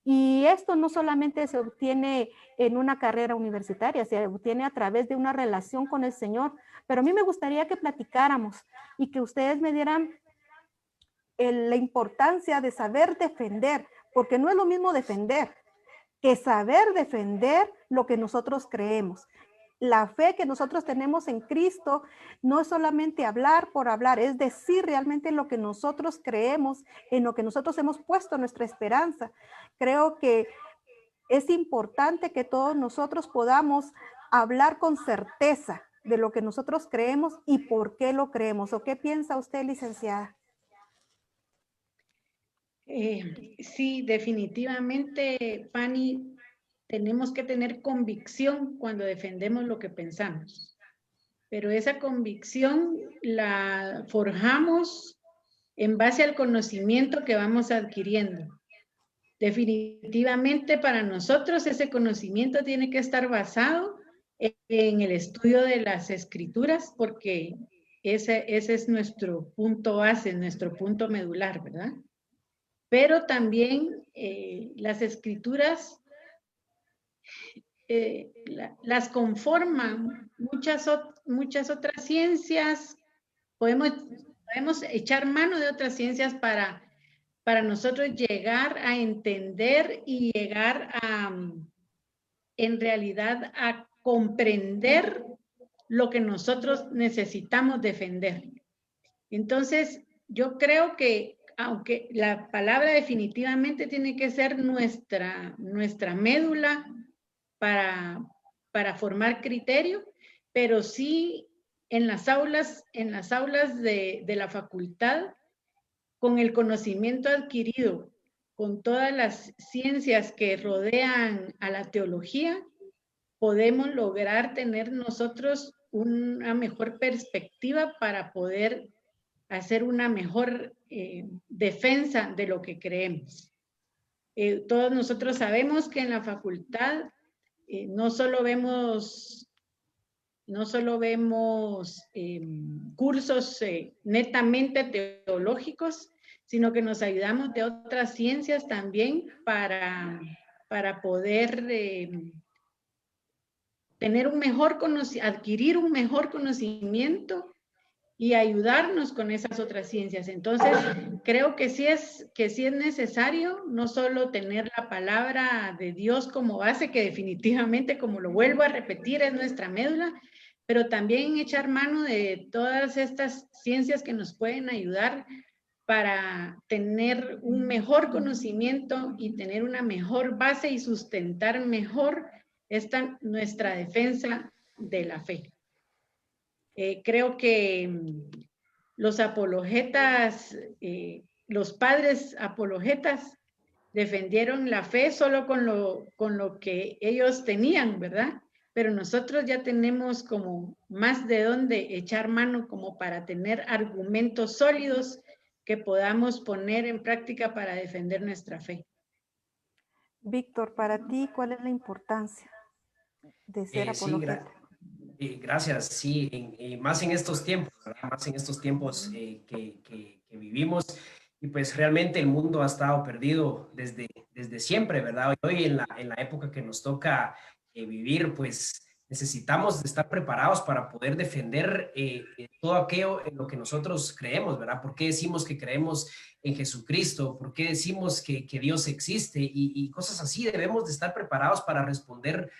Y esto no solamente se obtiene en una carrera universitaria, se obtiene a través de una relación con el Señor. Pero a mí me gustaría que platicáramos y que ustedes me dieran la importancia de saber defender, porque no es lo mismo defender que saber defender lo que nosotros creemos. La fe que nosotros tenemos en Cristo no es solamente hablar por hablar, es decir realmente lo que nosotros creemos, en lo que nosotros hemos puesto nuestra esperanza. Creo que es importante que todos nosotros podamos hablar con certeza de lo que nosotros creemos y por qué lo creemos. ¿O qué piensa usted, licenciada? Sí, definitivamente, Fanny, tenemos que tener convicción cuando defendemos lo que pensamos, pero esa convicción la forjamos en base al conocimiento que vamos adquiriendo. Definitivamente para nosotros ese conocimiento tiene que estar basado en el estudio de las escrituras, porque ese es nuestro punto base, nuestro punto medular, ¿verdad? Pero también las escrituras las conforman muchas otras ciencias. Podemos echar mano de otras ciencias para nosotros llegar a entender y llegar en realidad a comprender lo que nosotros necesitamos defender. Entonces, yo creo que aunque la palabra definitivamente tiene que ser nuestra médula para formar criterio, pero sí en las aulas de la facultad, con el conocimiento adquirido, con todas las ciencias que rodean a la teología, podemos lograr tener nosotros una mejor perspectiva para poder hacer una mejor defensa de lo que creemos. Todos nosotros sabemos que en la facultad no solo vemos cursos netamente teológicos, sino que nos ayudamos de otras ciencias también para poder adquirir un mejor conocimiento y ayudarnos con esas otras ciencias. Entonces, creo que sí es necesario no solo tener la palabra de Dios como base, que definitivamente, como lo vuelvo a repetir, es nuestra médula, pero también echar mano de todas estas ciencias que nos pueden ayudar para tener un mejor conocimiento y tener una mejor base y sustentar mejor nuestra defensa de la fe. Creo que los apologetas, los padres apologetas defendieron la fe solo con lo que ellos tenían, ¿verdad? Pero nosotros ya tenemos como más de dónde echar mano como para tener argumentos sólidos que podamos poner en práctica para defender nuestra fe. Víctor, para ti, ¿cuál es la importancia de ser apologeta? Gracias, sí, más en estos tiempos, ¿verdad? Más en estos tiempos que vivimos, y pues realmente el mundo ha estado perdido desde siempre, ¿verdad? Hoy en la época que nos toca vivir, pues necesitamos estar preparados para poder defender todo aquello en lo que nosotros creemos, ¿verdad? ¿Por qué decimos que creemos en Jesucristo? ¿Por qué decimos que Dios existe? Y cosas así. Debemos de estar preparados para responder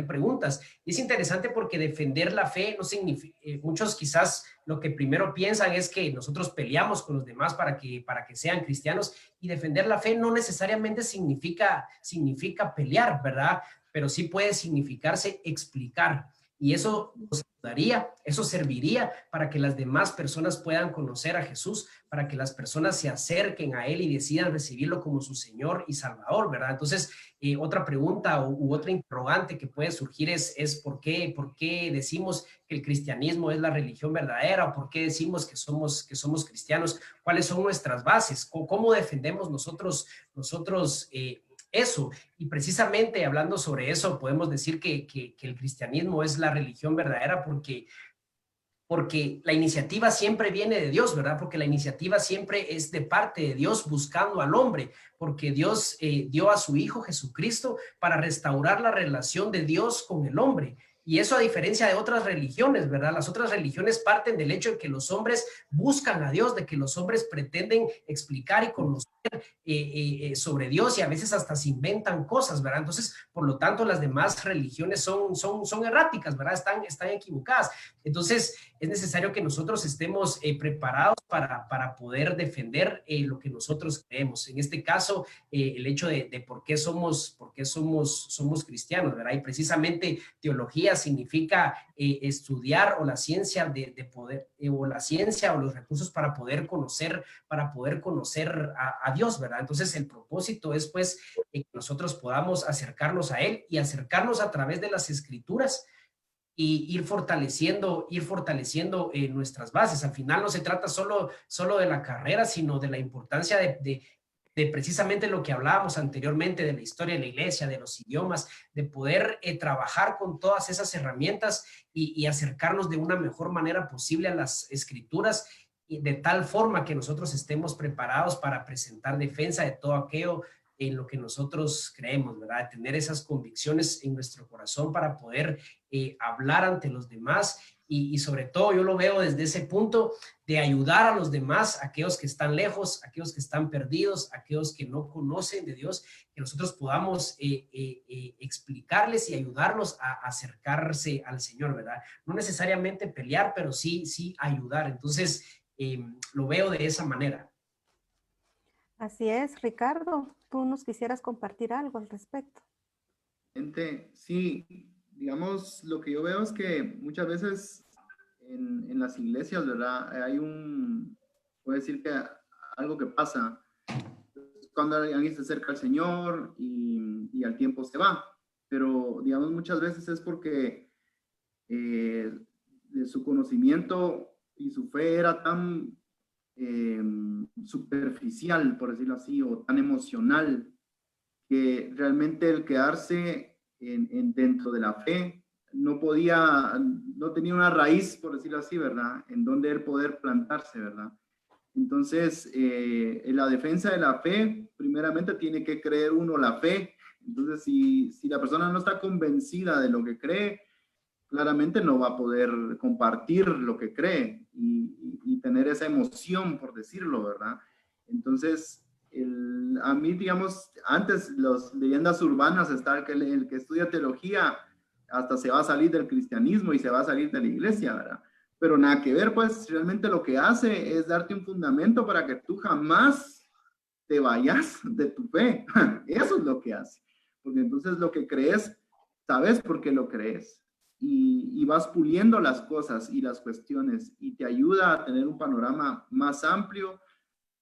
preguntas. Y es interesante porque defender la fe no significa, muchos quizás lo que primero piensan es que nosotros peleamos con los demás para que sean cristianos, y defender la fe no necesariamente significa pelear, ¿verdad? Pero sí puede significarse explicar, y eso nos ayudaría, eso serviría para que las demás personas puedan conocer a Jesús, para que las personas se acerquen a Él y decidan recibirlo como su Señor y Salvador, ¿verdad? Entonces, otra pregunta u otra interrogante que puede surgir es ¿por qué decimos que el cristianismo es la religión verdadera? ¿O por qué decimos que somos cristianos? ¿Cuáles son nuestras bases? ¿Cómo defendemos nosotros eso? Y precisamente hablando sobre eso, podemos decir que el cristianismo es la religión verdadera porque la iniciativa siempre viene de Dios, ¿verdad? Porque la iniciativa siempre es de parte de Dios buscando al hombre, porque Dios dio a su Hijo Jesucristo para restaurar la relación de Dios con el hombre. Y eso a diferencia de otras religiones, ¿verdad? Las otras religiones parten del hecho de que los hombres buscan a Dios, de que los hombres pretenden explicar y conocer sobre Dios, y a veces hasta se inventan cosas, ¿verdad? Entonces, por lo tanto, las demás religiones son erráticas, ¿verdad? Están equivocadas. Entonces, es necesario que nosotros estemos preparados para poder defender lo que nosotros creemos. En este caso, el hecho de por qué somos cristianos, ¿verdad? Y precisamente teología significa estudiar, o la ciencia de poder, o la ciencia o los recursos para poder conocer a Dios, ¿verdad? Entonces el propósito es pues que nosotros podamos acercarnos a Él y acercarnos a través de las Escrituras y ir fortaleciendo nuestras bases. Al final no se trata solo de la carrera, sino de la importancia de precisamente lo que hablábamos anteriormente, de la historia de la iglesia, de los idiomas, de poder trabajar con todas esas herramientas y acercarnos de una mejor manera posible a las Escrituras, y de tal forma que nosotros estemos preparados para presentar defensa de todo aquello en lo que nosotros creemos, ¿verdad? Tener esas convicciones en nuestro corazón para poder hablar ante los demás, y sobre todo yo lo veo desde ese punto de ayudar a los demás, aquellos que están lejos, aquellos que están perdidos, aquellos que no conocen de Dios, que nosotros podamos explicarles y ayudarlos a acercarse al Señor, ¿verdad? No necesariamente pelear, pero sí ayudar. Entonces, lo veo de esa manera. Así es, Ricardo, tú nos quisieras compartir algo al respecto. Sí, digamos, lo que yo veo es que muchas veces en las iglesias, ¿verdad? puedo decir que algo que pasa cuando alguien se acerca al Señor y al tiempo se va, pero digamos muchas veces es porque de su conocimiento y su fe era tan superficial, por decirlo así, o tan emocional, que realmente el quedarse dentro de la fe no tenía una raíz, por decirlo así, ¿verdad? En donde él poder plantarse, ¿verdad? Entonces, en la defensa de la fe, primeramente tiene que creer uno la fe. Entonces, si la persona no está convencida de lo que cree, claramente no va a poder compartir lo que cree y tener esa emoción, por decirlo, ¿verdad? Entonces, a mí, digamos, antes las leyendas urbanas está el que estudia teología, hasta se va a salir del cristianismo y se va a salir de la iglesia, ¿verdad? Pero nada que ver, pues realmente lo que hace es darte un fundamento para que tú jamás te vayas de tu fe. Eso es lo que hace. Porque entonces lo que crees, sabes por qué lo crees. Y vas puliendo las cosas y las cuestiones y te ayuda a tener un panorama más amplio,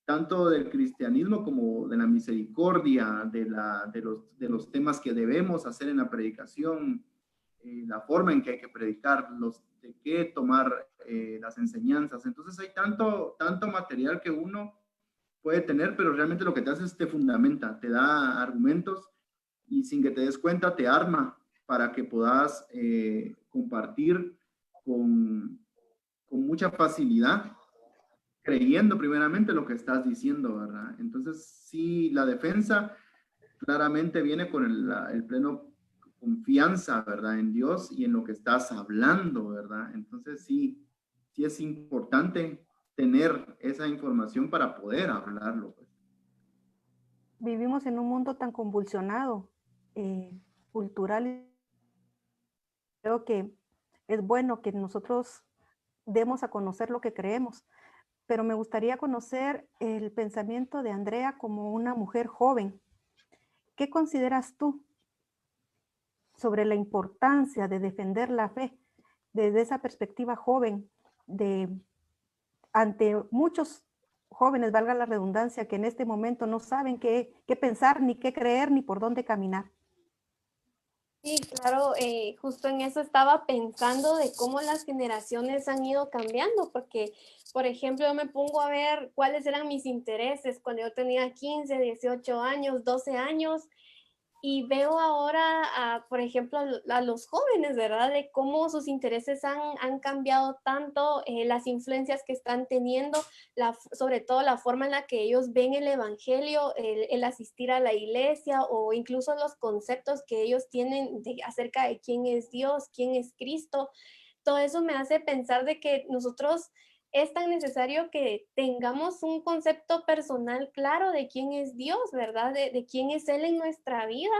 tanto del cristianismo como de la misericordia, de los temas que debemos hacer en la predicación, la forma en que hay que predicar, de qué tomar las enseñanzas. Entonces hay tanto material que uno puede tener, pero realmente lo que te hace es te fundamenta, te da argumentos y sin que te des cuenta te arma para que puedas compartir con mucha facilidad, creyendo primeramente lo que estás diciendo, ¿verdad? Entonces, sí, la defensa claramente viene con el pleno confianza, ¿verdad? En Dios y en lo que estás hablando, ¿verdad? Entonces, sí es importante tener esa información para poder hablarlo, pues. Vivimos en un mundo tan convulsionado, cultural. Creo que es bueno que nosotros demos a conocer lo que creemos, pero me gustaría conocer el pensamiento de Andrea como una mujer joven. ¿Qué consideras tú sobre la importancia de defender la fe desde esa perspectiva joven, ante muchos jóvenes, valga la redundancia, que en este momento no saben qué pensar, ni qué creer, ni por dónde caminar? Sí, claro, justo en eso estaba pensando de cómo las generaciones han ido cambiando, porque, por ejemplo, yo me pongo a ver cuáles eran mis intereses cuando yo tenía 15, 18 años, 12 años, y veo ahora, por ejemplo, a los jóvenes, ¿verdad? De cómo sus intereses han cambiado tanto, las influencias que están teniendo, sobre todo la forma en la que ellos ven el evangelio, el asistir a la iglesia o incluso los conceptos que ellos tienen acerca de quién es Dios, quién es Cristo. Todo eso me hace pensar de que nosotros es tan necesario que tengamos un concepto personal claro de quién es Dios, ¿verdad? De quién es Él en nuestra vida,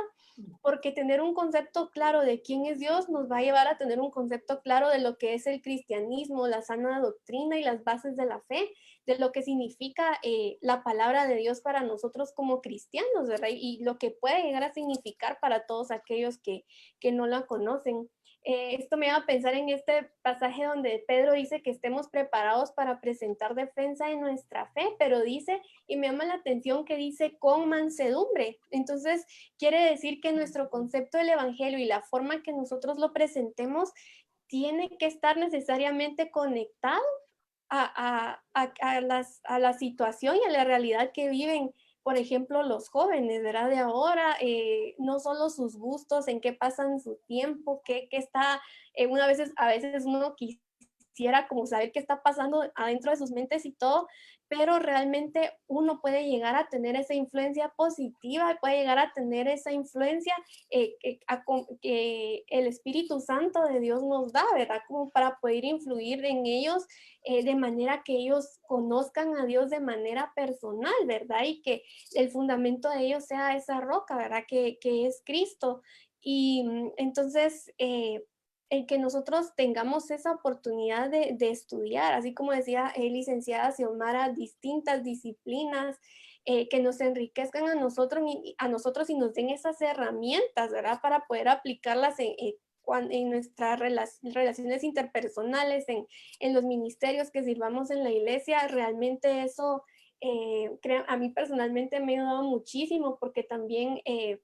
porque tener un concepto claro de quién es Dios nos va a llevar a tener un concepto claro de lo que es el cristianismo, la sana doctrina y las bases de la fe, de lo que significa la palabra de Dios para nosotros como cristianos, ¿verdad? Y lo que puede llegar a significar para todos aquellos que no la conocen. Esto me iba a pensar en este pasaje donde Pedro dice que estemos preparados para presentar defensa de nuestra fe, pero dice, y me llama la atención que dice con mansedumbre. Entonces, quiere decir que nuestro concepto del evangelio y la forma en que nosotros lo presentemos tiene que estar necesariamente conectado a la situación y a la realidad que viven, por ejemplo, los jóvenes, ¿verdad? De ahora, no solo sus gustos, en qué pasan su tiempo, qué está, a veces uno quisiera como saber qué está pasando adentro de sus mentes y todo, pero realmente uno puede llegar a tener esa influencia positiva, puede llegar a tener esa influencia que el Espíritu Santo de Dios nos da, ¿verdad? Como para poder influir en ellos de manera que ellos conozcan a Dios de manera personal, ¿verdad? Y que el fundamento de ellos sea esa roca, ¿verdad? Que es Cristo. Y entonces, el que nosotros tengamos esa oportunidad de estudiar, así como decía licenciada Xiomara, distintas disciplinas, que nos enriquezcan a nosotros y nos den esas herramientas, ¿verdad? Para poder aplicarlas en nuestras relaciones interpersonales, en los ministerios que sirvamos en la iglesia. Realmente eso a mí personalmente me ha ayudado muchísimo porque también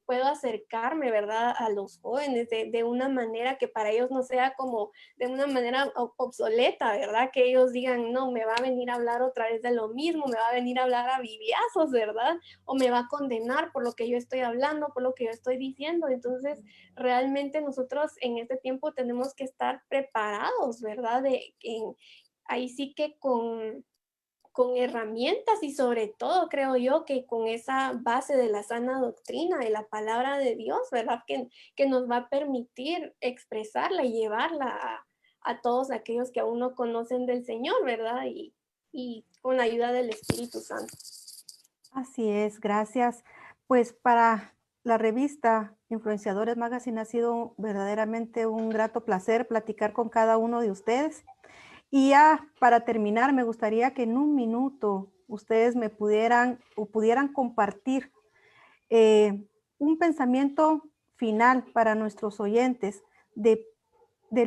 puedo acercarme, ¿verdad?, a los jóvenes de una manera que para ellos no sea como de una manera obsoleta, ¿verdad? Que ellos digan, no, me va a venir a hablar otra vez de lo mismo, me va a venir a hablar a bibliazos, ¿verdad? O me va a condenar por lo que yo estoy hablando, por lo que yo estoy diciendo. Entonces, realmente nosotros en este tiempo tenemos que estar preparados, ¿verdad? Ahí sí que con herramientas y sobre todo creo yo que con esa base de la sana doctrina, de la palabra de Dios, ¿verdad? Que nos va a permitir expresarla y llevarla a todos aquellos que aún no conocen del Señor, ¿verdad? Y con la ayuda del Espíritu Santo. Así es, gracias. Pues para la revista Influenciadores Magazine ha sido verdaderamente un grato placer platicar con cada uno de ustedes. Y ya para terminar, me gustaría que en un minuto ustedes me pudieran compartir un pensamiento final para nuestros oyentes de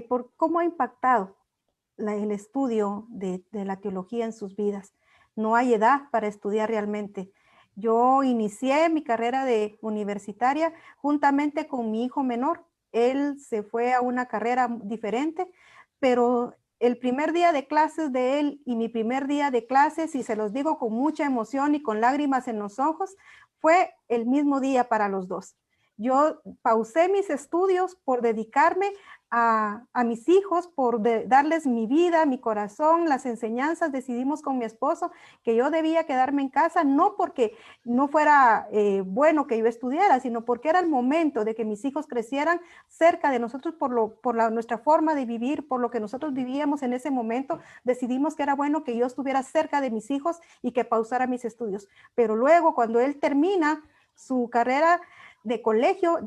por cómo ha impactado el estudio de la teología en sus vidas. No hay edad para estudiar realmente. Yo inicié mi carrera de universitaria juntamente con mi hijo menor. Él se fue a una carrera diferente, pero el primer día de clases de él y mi primer día de clases, y se los digo con mucha emoción y con lágrimas en los ojos, fue el mismo día para los dos. Yo pausé mis estudios por dedicarme a mis hijos, por darles mi vida, mi corazón, las enseñanzas. Decidimos con mi esposo que yo debía quedarme en casa, no porque no fuera bueno que yo estudiara, sino porque era el momento de que mis hijos crecieran cerca de nosotros por nuestra forma de vivir, por lo que nosotros vivíamos en ese momento. Decidimos que era bueno que yo estuviera cerca de mis hijos y que pausara mis estudios. Pero luego, cuando él termina su carrera de colegio,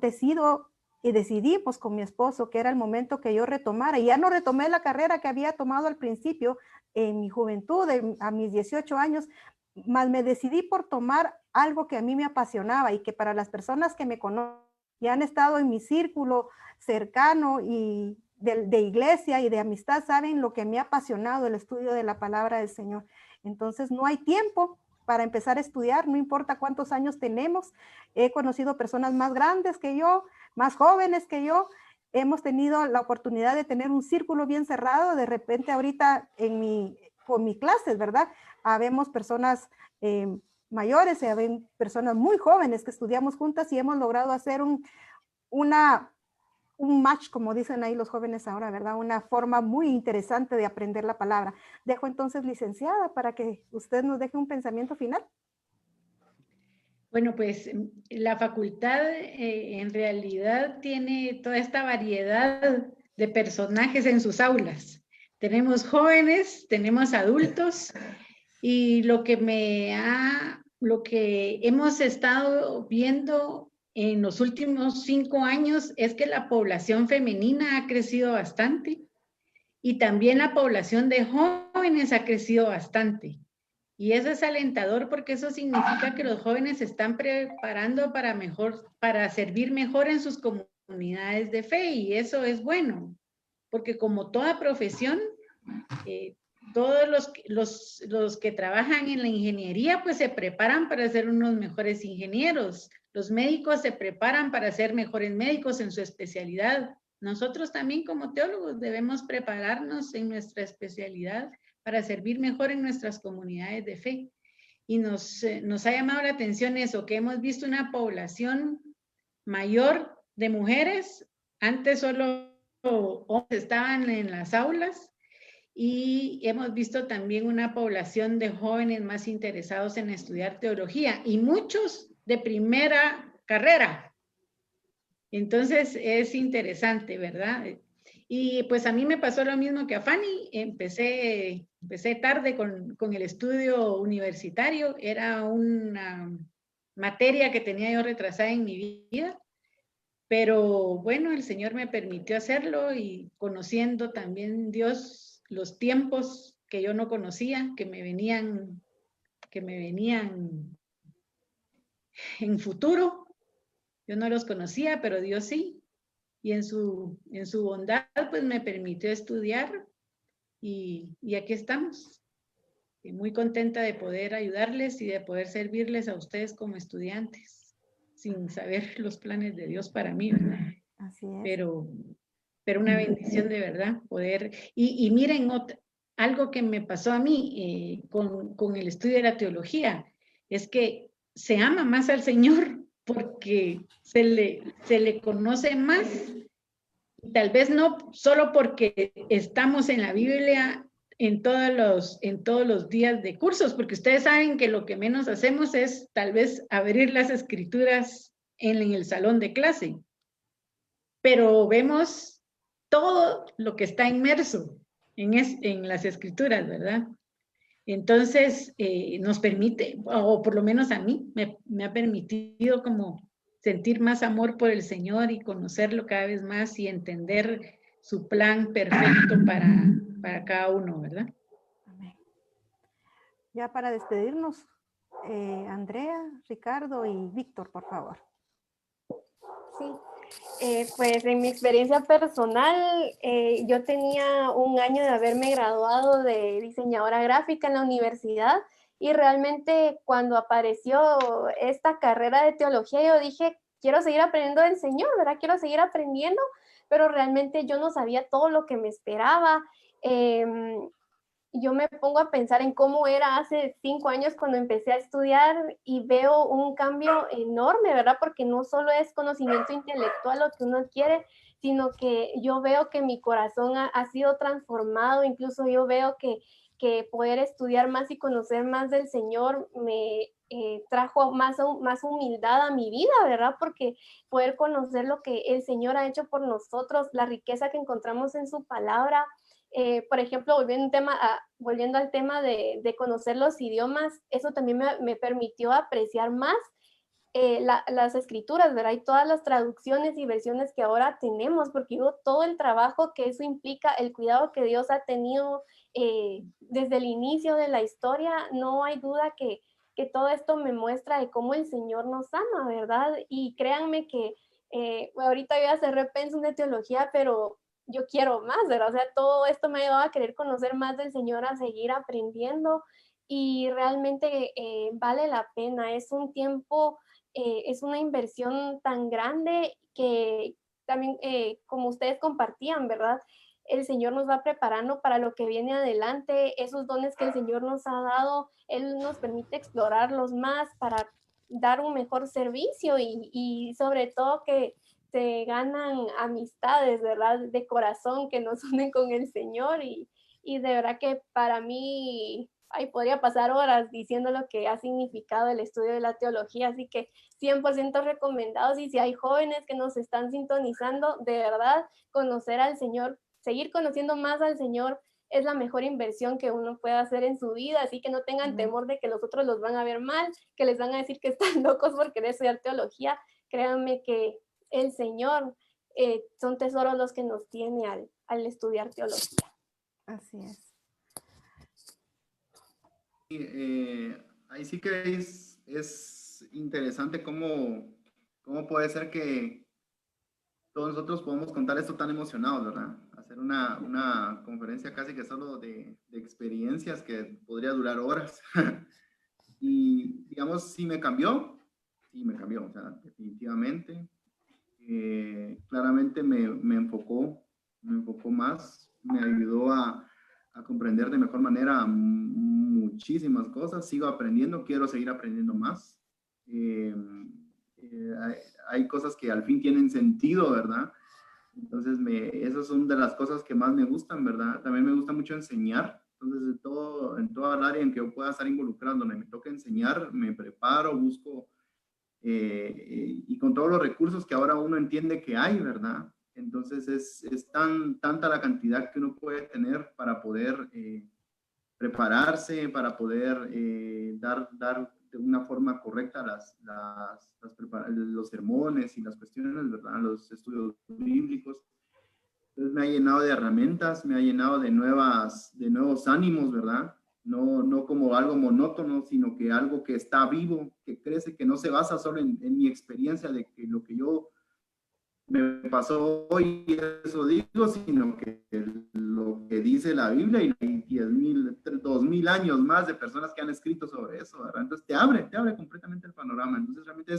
decidimos con mi esposo que era el momento que yo retomara. Y ya no retomé la carrera que había tomado al principio en mi juventud, a mis 18 años, más me decidí por tomar algo que a mí me apasionaba y que para las personas que me conocen y han estado en mi círculo cercano y de iglesia y de amistad, saben lo que me ha apasionado, el estudio de la palabra del Señor. Entonces no hay tiempo para empezar a estudiar, no importa cuántos años tenemos. He conocido personas más grandes que yo, más jóvenes que yo. Hemos tenido la oportunidad de tener un círculo bien cerrado. De repente ahorita con mi clases, ¿verdad? Habemos personas mayores y habemos personas muy jóvenes que estudiamos juntas y hemos logrado hacer un match, como dicen ahí los jóvenes ahora, ¿verdad? Una forma muy interesante de aprender la palabra. Dejo entonces, licenciada, para que usted nos deje un pensamiento final. Bueno, pues la facultad en realidad tiene toda esta variedad de personajes en sus aulas. Tenemos jóvenes, tenemos adultos, y lo que hemos estado viendo en los últimos 5 años es que la población femenina ha crecido bastante y también la población de jóvenes ha crecido bastante. Y eso es alentador porque eso significa que los jóvenes se están preparando para servir mejor en sus comunidades de fe, y eso es bueno, porque como toda profesión, todos los que trabajan en la ingeniería pues se preparan para ser unos mejores ingenieros. Los médicos se preparan para ser mejores médicos en su especialidad. Nosotros también como teólogos debemos prepararnos en nuestra especialidad para servir mejor en nuestras comunidades de fe. Y nos ha llamado la atención eso, que hemos visto una población mayor de mujeres. Antes solo hombres estaban en las aulas, y hemos visto también una población de jóvenes más interesados en estudiar teología y muchos de primera carrera. Entonces es interesante, ¿verdad? Y pues a mí me pasó lo mismo que a Fanny. Empecé tarde con el estudio universitario. Era una materia que tenía yo retrasada en mi vida. Pero bueno, el Señor me permitió hacerlo, y conociendo también Dios los tiempos que yo no conocía, que me venían en futuro. Yo no los conocía, pero Dios sí. Y en su bondad, pues me permitió estudiar, y aquí estamos. Y muy contenta de poder ayudarles y de poder servirles a ustedes como estudiantes, sin saber los planes de Dios para mí, ¿verdad? Así es. Pero una bendición de verdad poder. Y miren, algo que me pasó a mí con el estudio de la teología, es que se ama más al Señor porque se le conoce más, y tal vez no solo porque estamos en la Biblia en todos los días de cursos, porque ustedes saben que lo que menos hacemos es tal vez abrir las escrituras en el salón de clase, pero vemos todo lo que está inmerso en las escrituras, ¿verdad? Entonces, nos permite, o por lo menos a mí, me ha permitido como sentir más amor por el Señor y conocerlo cada vez más y entender su plan perfecto para cada uno, ¿verdad? Amén. Ya para despedirnos, Andrea, Ricardo y Víctor, por favor. Sí, pues en mi experiencia personal, yo tenía un año de haberme graduado de diseñadora gráfica en la universidad y realmente cuando apareció esta carrera de teología, yo dije, quiero seguir aprendiendo del Señor, ¿verdad? Quiero seguir aprendiendo, pero realmente yo no sabía todo lo que me esperaba. Yo me pongo a pensar en cómo era hace 5 años cuando empecé a estudiar y veo un cambio enorme, ¿verdad? Porque no solo es conocimiento intelectual lo que uno adquiere, sino que yo veo que mi corazón ha sido transformado, incluso yo veo que poder estudiar más y conocer más del Señor me trajo más humildad a mi vida, ¿verdad? Porque poder conocer lo que el Señor ha hecho por nosotros, la riqueza que encontramos en su palabra. Por ejemplo, volviendo al tema de conocer los idiomas, eso también me permitió apreciar más las escrituras, ¿verdad? Y todas las traducciones y versiones que ahora tenemos, porque digo, todo el trabajo que eso implica, el cuidado que Dios ha tenido desde el inicio de la historia, no hay duda que todo esto me muestra de cómo el Señor nos ama, ¿verdad? Y créanme que ahorita yo ya cerré pensum de teología, pero yo quiero más, ¿verdad? O sea, todo esto me ha ayudado a querer conocer más del Señor, a seguir aprendiendo y realmente vale la pena. Es un tiempo, es una inversión tan grande que también, como ustedes compartían, ¿verdad? El Señor nos va preparando para lo que viene adelante, esos dones que el Señor nos ha dado, Él nos permite explorarlos más para dar un mejor servicio y sobre todo que se ganan amistades, ¿verdad? De corazón que nos unen con el Señor y de verdad que para mí, ay, podría pasar horas diciendo lo que ha significado el estudio de la teología, así que 100% recomendados y si hay jóvenes que nos están sintonizando, de verdad, conocer al Señor, seguir conociendo más al Señor es la mejor inversión que uno puede hacer en su vida, así que no tengan temor de que los otros los van a ver mal, que les van a decir que están locos por querer estudiar teología. Créanme que el Señor son tesoros los que nos tiene al estudiar teología. Así es. Ahí sí que es interesante cómo puede ser que todos nosotros podemos contar esto tan emocionados, ¿verdad? Hacer una conferencia casi que solo de experiencias que podría durar horas. Y digamos, sí me cambió, o sea, definitivamente. Claramente me enfocó más, me ayudó a comprender de mejor manera muchísimas cosas. Sigo aprendiendo, quiero seguir aprendiendo más. Hay cosas que al fin tienen sentido, ¿verdad? Entonces, esas son de las cosas que más me gustan, ¿verdad? También me gusta mucho enseñar. Entonces, en toda el área en que yo pueda estar involucrado, donde me toca enseñar, me preparo, busco y con todos los recursos que ahora uno entiende que hay, ¿verdad? Entonces es tanta la cantidad que uno puede tener para poder prepararse, para poder dar de una forma correcta los sermones y las cuestiones, ¿verdad? Los estudios bíblicos. Entonces me ha llenado de herramientas, me ha llenado de nuevos ánimos, ¿verdad? No como algo monótono, sino que algo que está vivo, que crece, que no se basa solo en mi experiencia de que lo que yo me pasó hoy, eso digo, sino que lo que dice la Biblia y 10,000, 2,000 años más de personas que han escrito sobre eso, ¿verdad? Entonces te abre completamente el panorama. Entonces realmente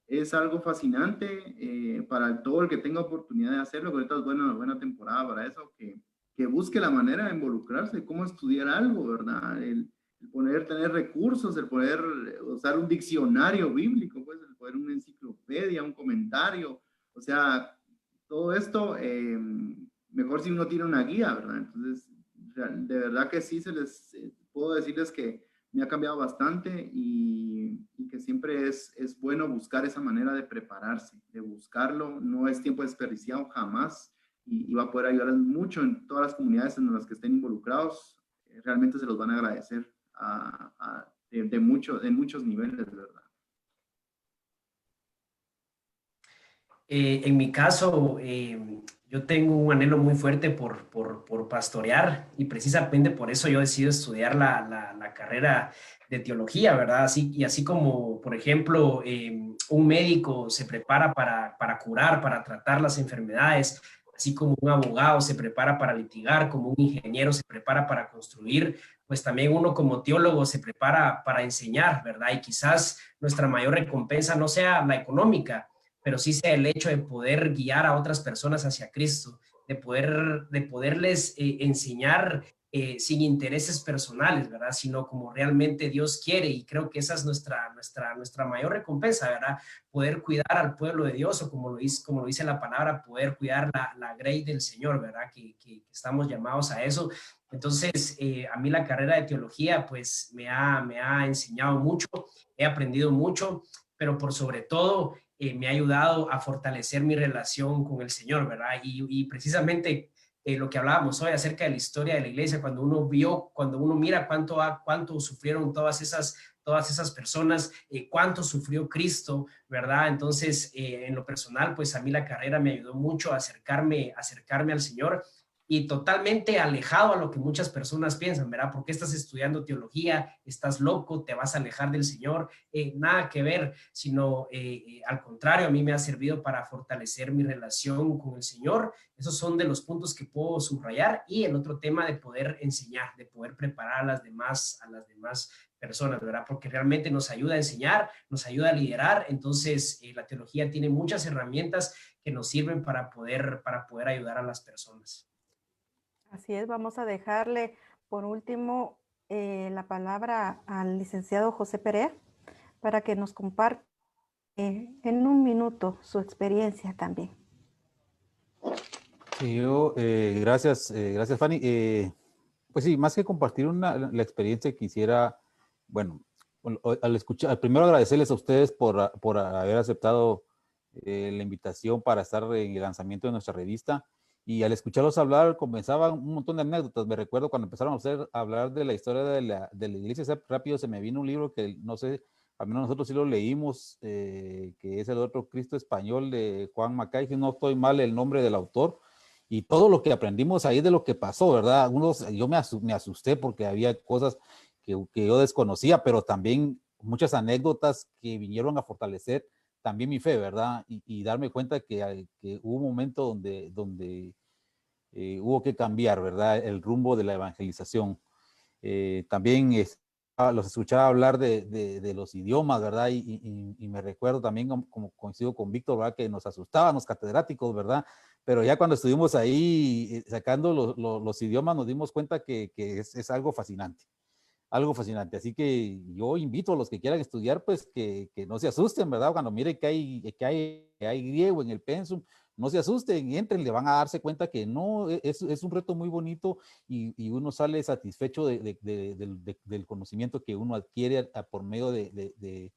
es algo fascinante para todo el que tenga oportunidad de hacerlo, que ahorita es buena temporada para eso, que busque la manera de involucrarse, cómo estudiar algo, ¿verdad? El poder tener recursos, el poder usar un diccionario bíblico, pues, el poder una enciclopedia, un comentario, o sea, todo esto, mejor si uno tiene una guía, ¿verdad? Entonces, de verdad que sí, puedo decirles que me ha cambiado bastante y que siempre es bueno buscar esa manera de prepararse, de buscarlo, no es tiempo desperdiciado jamás y va a poder ayudar mucho en todas las comunidades en las que estén involucrados, realmente se los van a agradecer en muchos niveles, ¿verdad? En mi caso, yo tengo un anhelo muy fuerte por pastorear y precisamente por eso yo decido estudiar la carrera de teología, ¿verdad? Así, y así como, por ejemplo, un médico se prepara para curar, para tratar las enfermedades, así como un abogado se prepara para litigar, como un ingeniero se prepara para construir, pues también uno como teólogo se prepara para enseñar, ¿verdad? Y quizás nuestra mayor recompensa no sea la económica, pero sí sea el hecho de poder guiar a otras personas hacia Cristo, de poderles enseñar sin intereses personales, ¿verdad? Sino como realmente Dios quiere, y creo que esa es nuestra mayor recompensa, ¿verdad? Poder cuidar al pueblo de Dios, o como lo dice la palabra, poder cuidar la grey del Señor, ¿verdad? Que estamos llamados a eso. Entonces, a mí la carrera de teología, pues, me ha enseñado mucho, he aprendido mucho, pero por sobre todo, me ha ayudado a fortalecer mi relación con el Señor, ¿verdad? Y precisamente lo que hablábamos hoy acerca de la historia de la iglesia, cuando uno mira cuánto sufrieron todas esas personas, cuánto sufrió Cristo, ¿verdad? Entonces, en lo personal, pues a mí la carrera me ayudó mucho a acercarme al Señor, y totalmente alejado a lo que muchas personas piensan, ¿verdad? ¿Por qué estás estudiando teología? ¿Estás loco? ¿Te vas a alejar del Señor? Nada que ver, sino al contrario, a mí me ha servido para fortalecer mi relación con el Señor. Esos son de los puntos que puedo subrayar, y el otro tema de poder enseñar, de poder preparar a las demás personas, ¿verdad? Porque realmente nos ayuda a enseñar, nos ayuda a liderar. Entonces, la teología tiene muchas herramientas que nos sirven para poder ayudar a las personas. Así es, vamos a dejarle por último la palabra al licenciado José Perea para que nos comparta en un minuto su experiencia también. Sí, gracias Fanny. Pues sí, más que compartir la experiencia, quisiera, bueno, al escuchar, primero agradecerles a ustedes por haber aceptado la invitación para estar en el lanzamiento de nuestra revista. Y al escucharlos hablar, comenzaban un montón de anécdotas. Me recuerdo cuando empezaron a hablar de la historia de la iglesia, rápido se me vino un libro que no sé, al menos nosotros sí lo leímos, que es El Otro Cristo Español, de Juan Macay, si no estoy mal el nombre del autor, y todo lo que aprendimos ahí de lo que pasó, ¿verdad? Yo me asusté porque había cosas que yo desconocía, pero también muchas anécdotas que vinieron a fortalecer también mi fe, ¿verdad? Y darme cuenta que hubo un momento donde hubo que cambiar, ¿verdad? El rumbo de la evangelización. También los escuchaba hablar de los idiomas, ¿verdad? Y me recuerdo también, como coincido con Víctor, ¿verdad? Que nos asustaban los catedráticos, ¿verdad? Pero ya cuando estuvimos ahí sacando los idiomas, nos dimos cuenta que es algo fascinante. Algo fascinante. Así que yo invito a los que quieran estudiar, pues que no se asusten, ¿verdad? Cuando miren que hay griego en el pensum, no se asusten, entren, le van a darse cuenta que no, es un reto muy bonito, y uno sale satisfecho del conocimiento que uno adquiere por medio de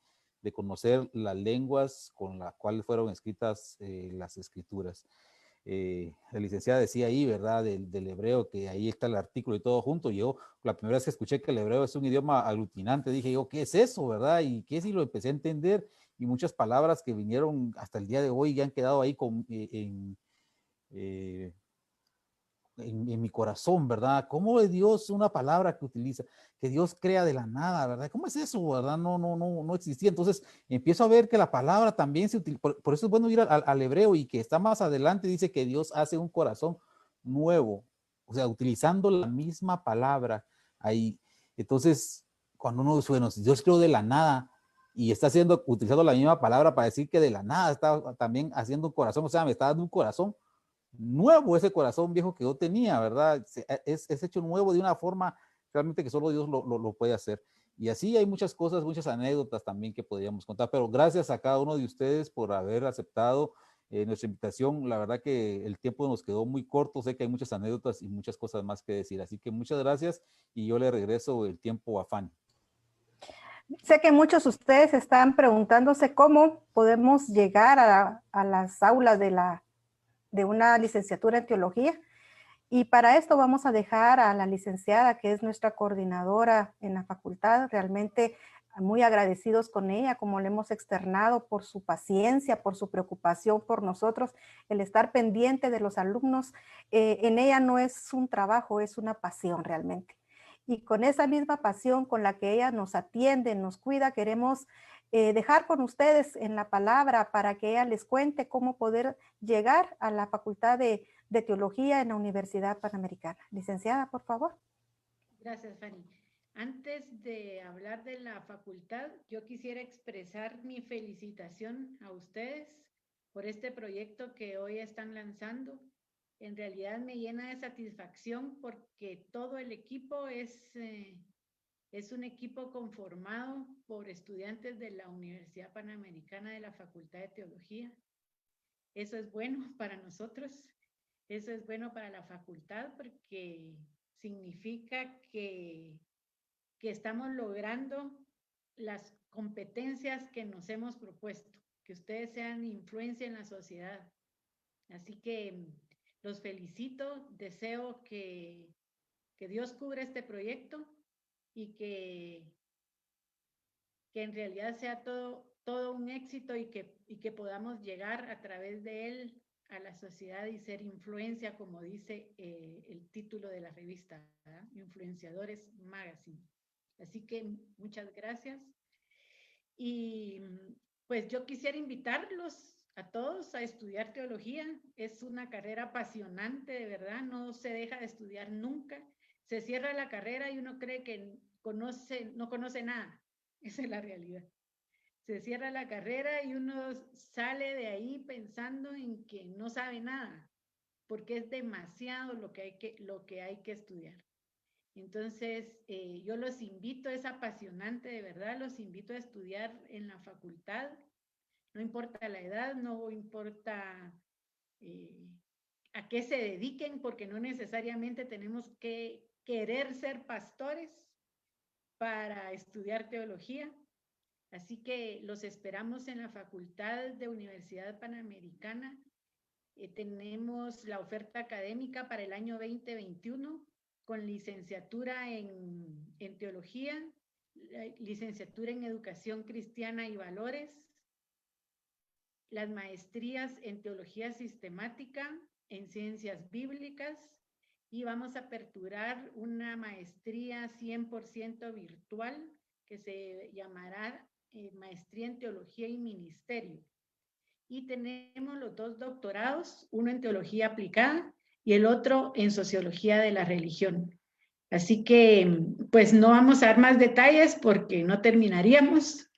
conocer las lenguas con las cuales fueron escritas las escrituras. La licenciada decía ahí, ¿verdad? Del hebreo, que ahí está el artículo y todo junto. Yo, la primera vez que escuché que el hebreo es un idioma aglutinante, dije yo, ¿qué es eso, verdad? Y qué si lo empecé a entender, y muchas palabras que vinieron hasta el día de hoy ya han quedado ahí eh, en mi corazón, ¿verdad? ¿Cómo es Dios una palabra que utiliza? Que Dios crea de la nada, ¿verdad? ¿Cómo es eso, verdad? No existía. Entonces empiezo a ver que la palabra también se utiliza. Por eso es bueno ir al hebreo, y que está más adelante, dice que Dios hace un corazón nuevo, o sea, utilizando la misma palabra ahí. Entonces, cuando uno dice, bueno, si Dios creó de la nada y está utilizando la misma palabra para decir que de la nada está también haciendo un corazón, o sea, me está dando un corazón nuevo, ese corazón viejo que yo tenía, ¿verdad? Es hecho nuevo de una forma realmente que solo Dios lo puede hacer. Y así hay muchas cosas, muchas anécdotas también que podríamos contar, pero gracias a cada uno de ustedes por haber aceptado nuestra invitación. La verdad que el tiempo nos quedó muy corto, sé que hay muchas anécdotas y muchas cosas más que decir, así que muchas gracias, y yo le regreso el tiempo a Fanny. Sé que muchos de ustedes están preguntándose cómo podemos llegar a las aulas de una licenciatura en teología. Y para esto vamos a dejar a la licenciada, que es nuestra coordinadora en la facultad. Realmente muy agradecidos con ella, como le hemos externado, por su paciencia, por su preocupación por nosotros, el estar pendiente de los alumnos. En ella no es un trabajo, es una pasión realmente. Y con esa misma pasión con la que ella nos atiende, nos cuida, queremos dejar con ustedes en la palabra para que ella les cuente cómo poder llegar a la Facultad de Teología en la Universidad Panamericana. Licenciada, por favor. Gracias, Fanny. Antes de hablar de la facultad, yo quisiera expresar mi felicitación a ustedes por este proyecto que hoy están lanzando. En realidad me llena de satisfacción porque todo el equipo es un equipo conformado por estudiantes de la Universidad Panamericana de la Facultad de Teología. Eso es bueno para nosotros, eso es bueno para la facultad porque significa que estamos logrando las competencias que nos hemos propuesto, que ustedes sean influencia en la sociedad. Así que los felicito, deseo que Dios cubra este proyecto y que en realidad sea todo un éxito y que podamos llegar a través de él a la sociedad y ser influencia, como dice el título de la revista, ¿verdad? Influenciadores Magazine. Así que muchas gracias. Y pues yo quisiera invitarlos a todos a estudiar teología. Es una carrera apasionante, de verdad, no se deja de estudiar nunca. Se cierra la carrera y uno cree que no conoce nada. Esa es la realidad. Se cierra la carrera y uno sale de ahí pensando en que no sabe nada, porque es demasiado lo que hay que estudiar. Entonces, yo los invito, es apasionante, de verdad, los invito a estudiar en la facultad. No importa la edad, no importa a qué se dediquen, porque no necesariamente tenemos que querer ser pastores para estudiar teología. Así que los esperamos en la Facultad de Universidad Panamericana. Tenemos la oferta académica para el año 2021 con licenciatura en teología, licenciatura en educación cristiana y valores, las maestrías en teología sistemática, en ciencias bíblicas, y vamos a aperturar una maestría 100% virtual que se llamará Maestría en Teología y Ministerio. Y tenemos los 2 doctorados, uno en Teología Aplicada y el otro en Sociología de la Religión. Así que, pues no vamos a dar más detalles porque no terminaríamos,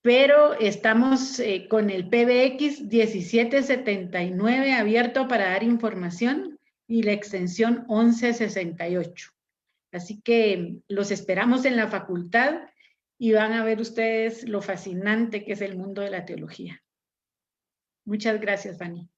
pero estamos con el PBX 1779 abierto para dar información y la extensión 1168. Así que los esperamos en la facultad y van a ver ustedes lo fascinante que es el mundo de la teología. Muchas gracias, Fanny.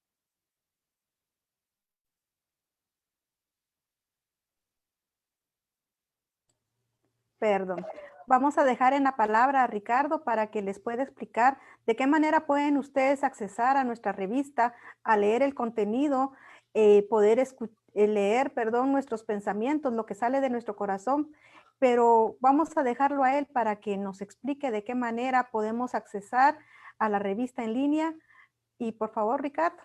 Perdón. Vamos a dejar en la palabra a Ricardo para que les pueda explicar de qué manera pueden ustedes accesar a nuestra revista, a leer el contenido, poder leer, nuestros pensamientos, lo que sale de nuestro corazón. Pero vamos a dejarlo a él para que nos explique de qué manera podemos accesar a la revista en línea. Y por favor, Ricardo.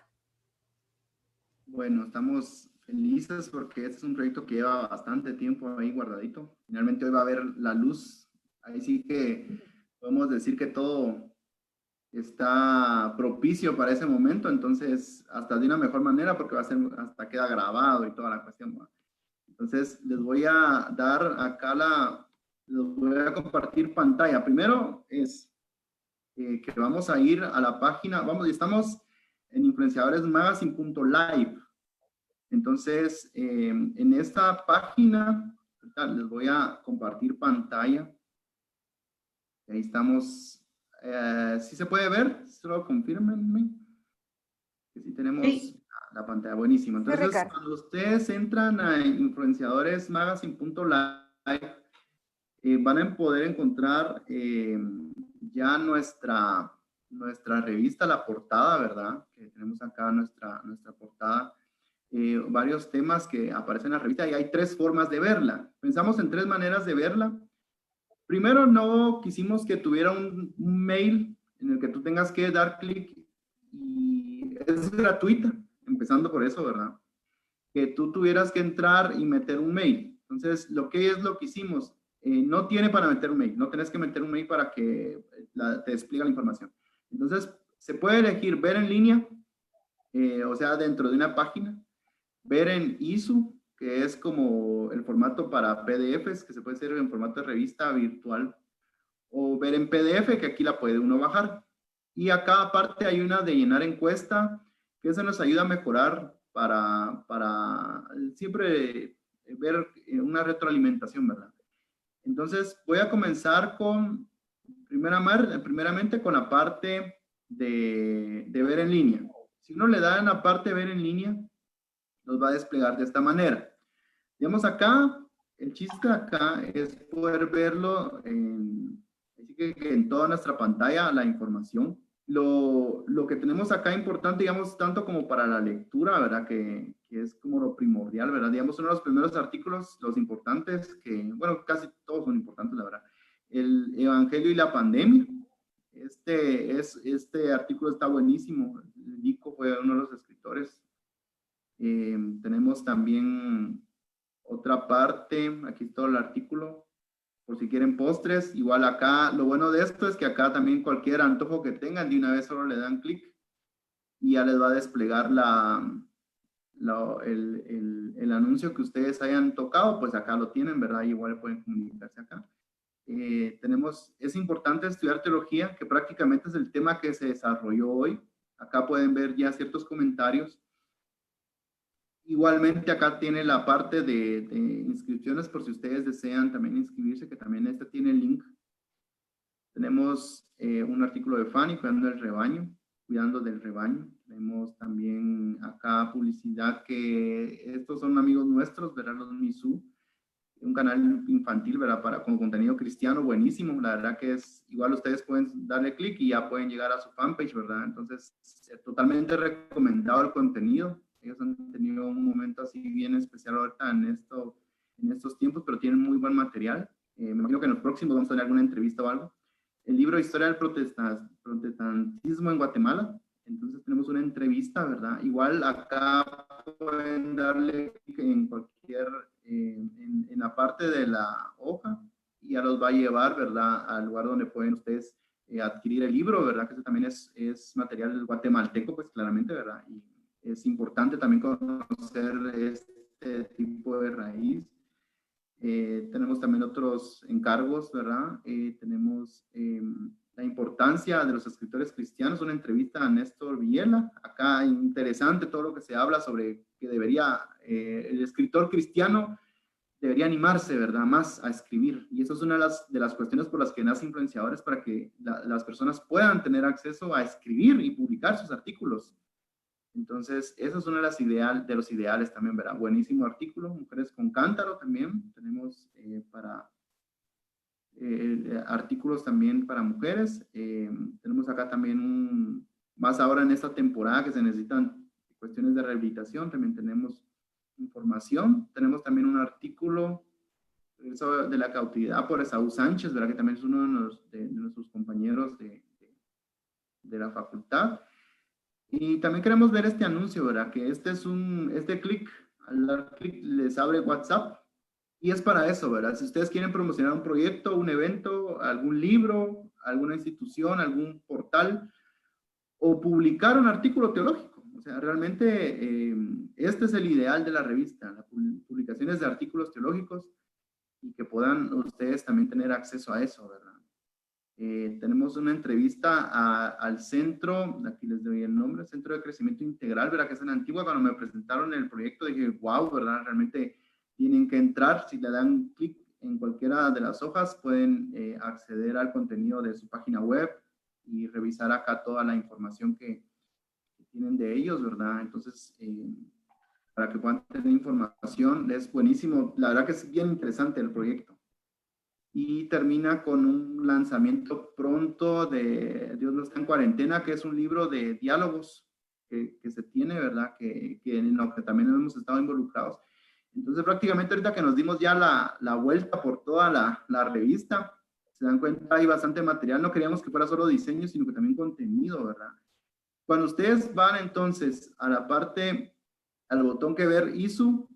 Bueno, estamos felices porque este es un proyecto que lleva bastante tiempo ahí guardadito. Finalmente hoy va a ver la luz. Ahí sí que podemos decir que todo está propicio para ese momento, entonces hasta de una mejor manera porque va a ser, hasta queda grabado y toda la cuestión, ¿no? Entonces les voy a dar acá les voy a compartir pantalla. Primero es que vamos a ir a la página, estamos en influenciadoresmagazine.live. Entonces, en esta página, les voy a compartir pantalla. Ahí estamos. ¿Sí se puede ver? Solo confírmenme. Que sí tenemos la pantalla. Buenísimo. Entonces, Sí, cuando ustedes entran a influenciadoresmagazine.live, van a poder encontrar ya nuestra revista, la portada, ¿verdad? Que tenemos acá nuestra portada. Varios temas que aparecen en la revista y hay 3 formas de verla. Pensamos en 3 maneras de verla. Primero, no quisimos que tuviera un mail en el que tú tengas que dar clic, y es gratuita, empezando por eso, ¿verdad? Que tú tuvieras que entrar y meter un mail. Entonces, lo que hicimos, no tiene para meter un mail, no tenés que meter un mail para que te despliegue la información. Entonces, se puede elegir ver en línea, o sea, dentro de una página, ver en ISO, que es como el formato para PDFs, que se puede hacer en formato de revista virtual, o ver en PDF, que aquí la puede uno bajar. Y acá aparte hay una de llenar encuesta, que eso nos ayuda a mejorar para siempre ver una retroalimentación, ¿verdad? Entonces voy a comenzar con, primeramente con la parte de ver en línea. Si uno le da en la parte de ver en línea, nos va a desplegar de esta manera. Digamos acá, el chiste acá es poder verlo así que en toda nuestra pantalla, la información. Lo que tenemos acá importante, digamos, tanto como para la lectura, ¿verdad? Que es como lo primordial, ¿verdad? Digamos, uno de los primeros artículos, los importantes, que, bueno, casi todos son importantes, la verdad. El Evangelio y la pandemia. Este artículo está buenísimo. Nico fue uno de los escritores. Tenemos también otra parte, aquí está el artículo, por si quieren postres. Igual acá, lo bueno de esto es que acá también cualquier antojo que tengan, de una vez solo le dan clic y ya les va a desplegar el anuncio que ustedes hayan tocado, pues acá lo tienen, ¿verdad? Igual pueden comunicarse acá. Es importante estudiar teología, que prácticamente es el tema que se desarrolló hoy. Acá pueden ver ya ciertos comentarios. Igualmente acá tiene la parte de inscripciones por si ustedes desean también inscribirse, que también tiene el link. Tenemos un artículo de Fanny, cuidando del rebaño. Tenemos también acá publicidad, que estos son amigos nuestros, ¿verdad? Los Misú, un canal infantil, ¿verdad? Con contenido cristiano buenísimo. La verdad que es, igual ustedes pueden darle clic y ya pueden llegar a su fanpage, ¿verdad? Entonces, totalmente recomendado el contenido. Ellos han tenido un momento así bien especial ahorita en estos tiempos, pero tienen muy buen material. Me imagino que en los próximos vamos a tener alguna entrevista o algo. El libro Historia del Protestantismo en Guatemala. Entonces tenemos una entrevista, ¿verdad? Igual acá pueden darle clic en cualquier, en la parte de la hoja, y ya los va a llevar, ¿verdad? Al lugar donde pueden ustedes adquirir el libro, ¿verdad? Que eso también es material guatemalteco, pues claramente, ¿verdad? Y es importante también conocer este tipo de raíz. Tenemos también otros encargos, ¿verdad? Tenemos la importancia de los escritores cristianos, una entrevista a Néstor Villela. Acá interesante todo lo que se habla sobre que el escritor cristiano debería animarse, ¿verdad? Más a escribir. Y eso es una de las cuestiones por las que nace Influenciadores, para que las personas puedan tener acceso a escribir y publicar sus artículos. Entonces, eso es uno de los ideales también, ¿verdad? Buenísimo artículo. Mujeres con cántaro también. Tenemos artículos también para mujeres. Tenemos acá también más ahora en esta temporada que se necesitan cuestiones de rehabilitación. También tenemos información. Tenemos también un artículo de la cautividad por Esaú Sánchez, ¿verdad? Que también es uno de nuestros compañeros de la facultad. Y también queremos ver este anuncio, ¿verdad? Que al dar clic les abre WhatsApp, y es para eso, ¿verdad? Si ustedes quieren promocionar un proyecto, un evento, algún libro, alguna institución, algún portal, o publicar un artículo teológico. O sea, realmente este es el ideal de la revista, las publicaciones de artículos teológicos, y que puedan ustedes también tener acceso a eso, ¿verdad? Tenemos una entrevista al centro, aquí les doy el nombre, Centro de Crecimiento Integral, ¿verdad? Que es en Antigua. Cuando me presentaron el proyecto dije, wow, ¿verdad? Realmente tienen que entrar. Si le dan clic en cualquiera de las hojas, pueden acceder al contenido de su página web y revisar acá toda la información que tienen de ellos, ¿verdad? Entonces, para que puedan tener información, es buenísimo. La verdad que es bien interesante el proyecto. Y termina con un lanzamiento pronto de Dios no está en cuarentena, que es un libro de diálogos que se tiene, ¿verdad? Que en lo que también hemos estado involucrados. Entonces, prácticamente ahorita que nos dimos ya la vuelta por toda la revista, Se dan cuenta, hay bastante material. No queríamos que fuera solo diseño, sino que también contenido, ¿verdad? Cuando ustedes van entonces a la parte, al botón que ver ISU,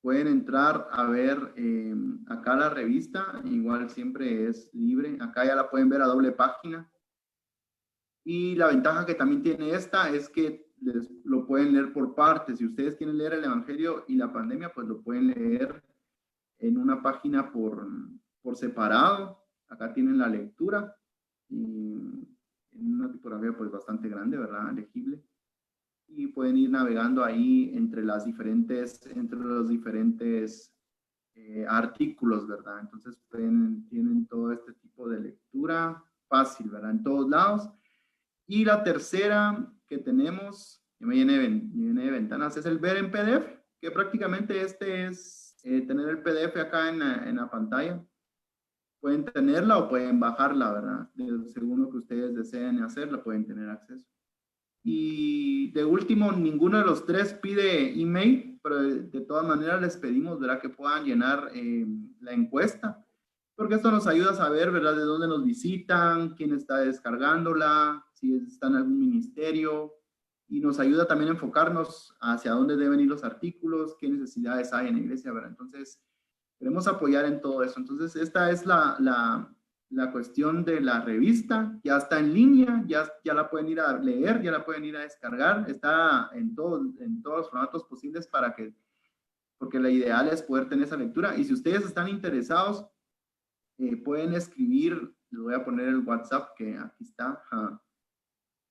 pueden entrar a ver acá la revista. Igual siempre es libre. Acá ya la pueden ver a doble página. Y la ventaja que también tiene esta es que lo pueden leer por partes. Si ustedes quieren leer el Evangelio y la pandemia, pues lo pueden leer en una página por separado. Acá tienen la lectura y en una tipografía pues bastante grande, ¿verdad? Legible. Y pueden ir navegando ahí entre los diferentes artículos, ¿verdad? Entonces tienen todo este tipo de lectura fácil, ¿verdad? En todos lados. Y la tercera que tenemos, que me viene de ventanas, es el ver en PDF, que prácticamente este es tener el PDF acá en la pantalla. Pueden tenerla o pueden bajarla, ¿verdad? Según lo que ustedes deseen hacerla, pueden tener acceso. Y de último, ninguno de los tres pide email, pero de todas maneras les pedimos, ¿verdad? Que puedan llenar la encuesta, porque esto nos ayuda a saber, ¿verdad? De dónde nos visitan, quién está descargándola, si está en algún ministerio, y nos ayuda también a enfocarnos hacia dónde deben ir los artículos, qué necesidades hay en la iglesia, ¿verdad? Entonces, queremos apoyar en todo eso. Entonces, esta es la cuestión de la revista. Ya está en línea, ya la pueden ir a leer, ya la pueden ir a descargar. Está en todos los formatos posibles porque la ideal es poder tener esa lectura. Y si ustedes están interesados, pueden escribir, les voy a poner el WhatsApp que aquí está,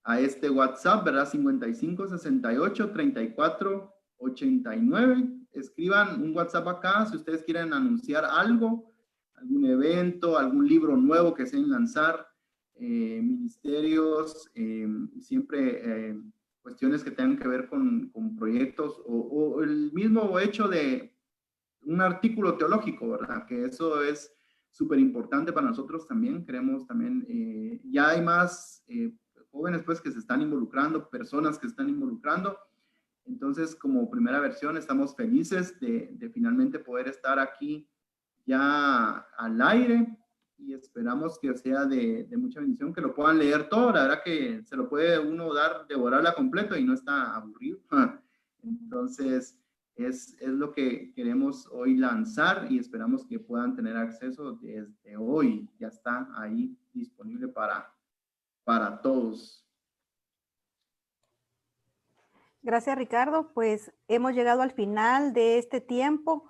a este WhatsApp, ¿verdad? 55 68 34 89. Escriban un WhatsApp acá si ustedes quieren anunciar algo, algún evento, algún libro nuevo que deseen lanzar, ministerios, siempre cuestiones que tengan que ver con proyectos o el mismo hecho de un artículo teológico, ¿verdad? Que eso es súper importante para nosotros también. Queremos también, ya hay más jóvenes pues que se están involucrando, personas que se están involucrando. Entonces, como primera versión, estamos felices de finalmente poder estar aquí ya al aire y esperamos que sea de mucha bendición, que lo puedan leer todo. La verdad que se lo puede uno devorarla completo y no está aburrido. Entonces, es lo que queremos hoy lanzar y esperamos que puedan tener acceso desde hoy. Ya está ahí disponible para todos. Gracias, Ricardo. Pues hemos llegado al final de este tiempo.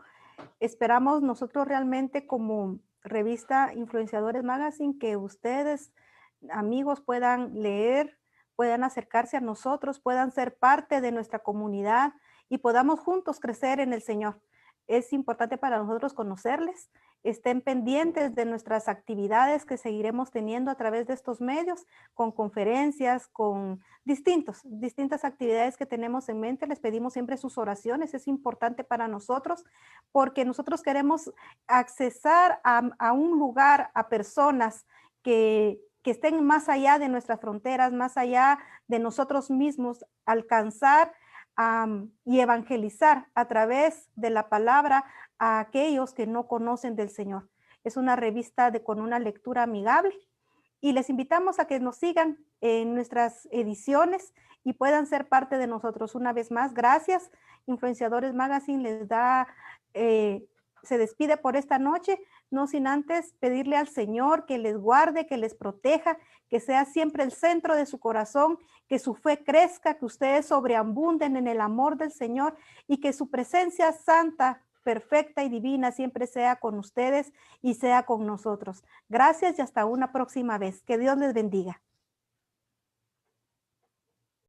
Esperamos nosotros realmente como revista Influenciadores Magazine que ustedes, amigos, puedan leer, puedan acercarse a nosotros, puedan ser parte de nuestra comunidad y podamos juntos crecer en el Señor. Es importante para nosotros conocerles, estén pendientes de nuestras actividades que seguiremos teniendo a través de estos medios, con conferencias, con distintas actividades que tenemos en mente. Les pedimos siempre sus oraciones, es importante para nosotros, porque nosotros queremos accesar a un lugar, a personas que estén más allá de nuestras fronteras, más allá de nosotros mismos, alcanzar y evangelizar a través de la palabra a aquellos que no conocen del Señor. Es una revista con una lectura amigable y les invitamos a que nos sigan en nuestras ediciones y puedan ser parte de nosotros. Una vez más, gracias. Influenciadores Magazine les da, se despide por esta noche, no sin antes pedirle al Señor que les guarde, que les proteja, que sea siempre el centro de su corazón, que su fe crezca, que ustedes sobreabunden en el amor del Señor y que su presencia santa, perfecta y divina siempre sea con ustedes y sea con nosotros. Gracias y hasta una próxima vez. Que Dios les bendiga.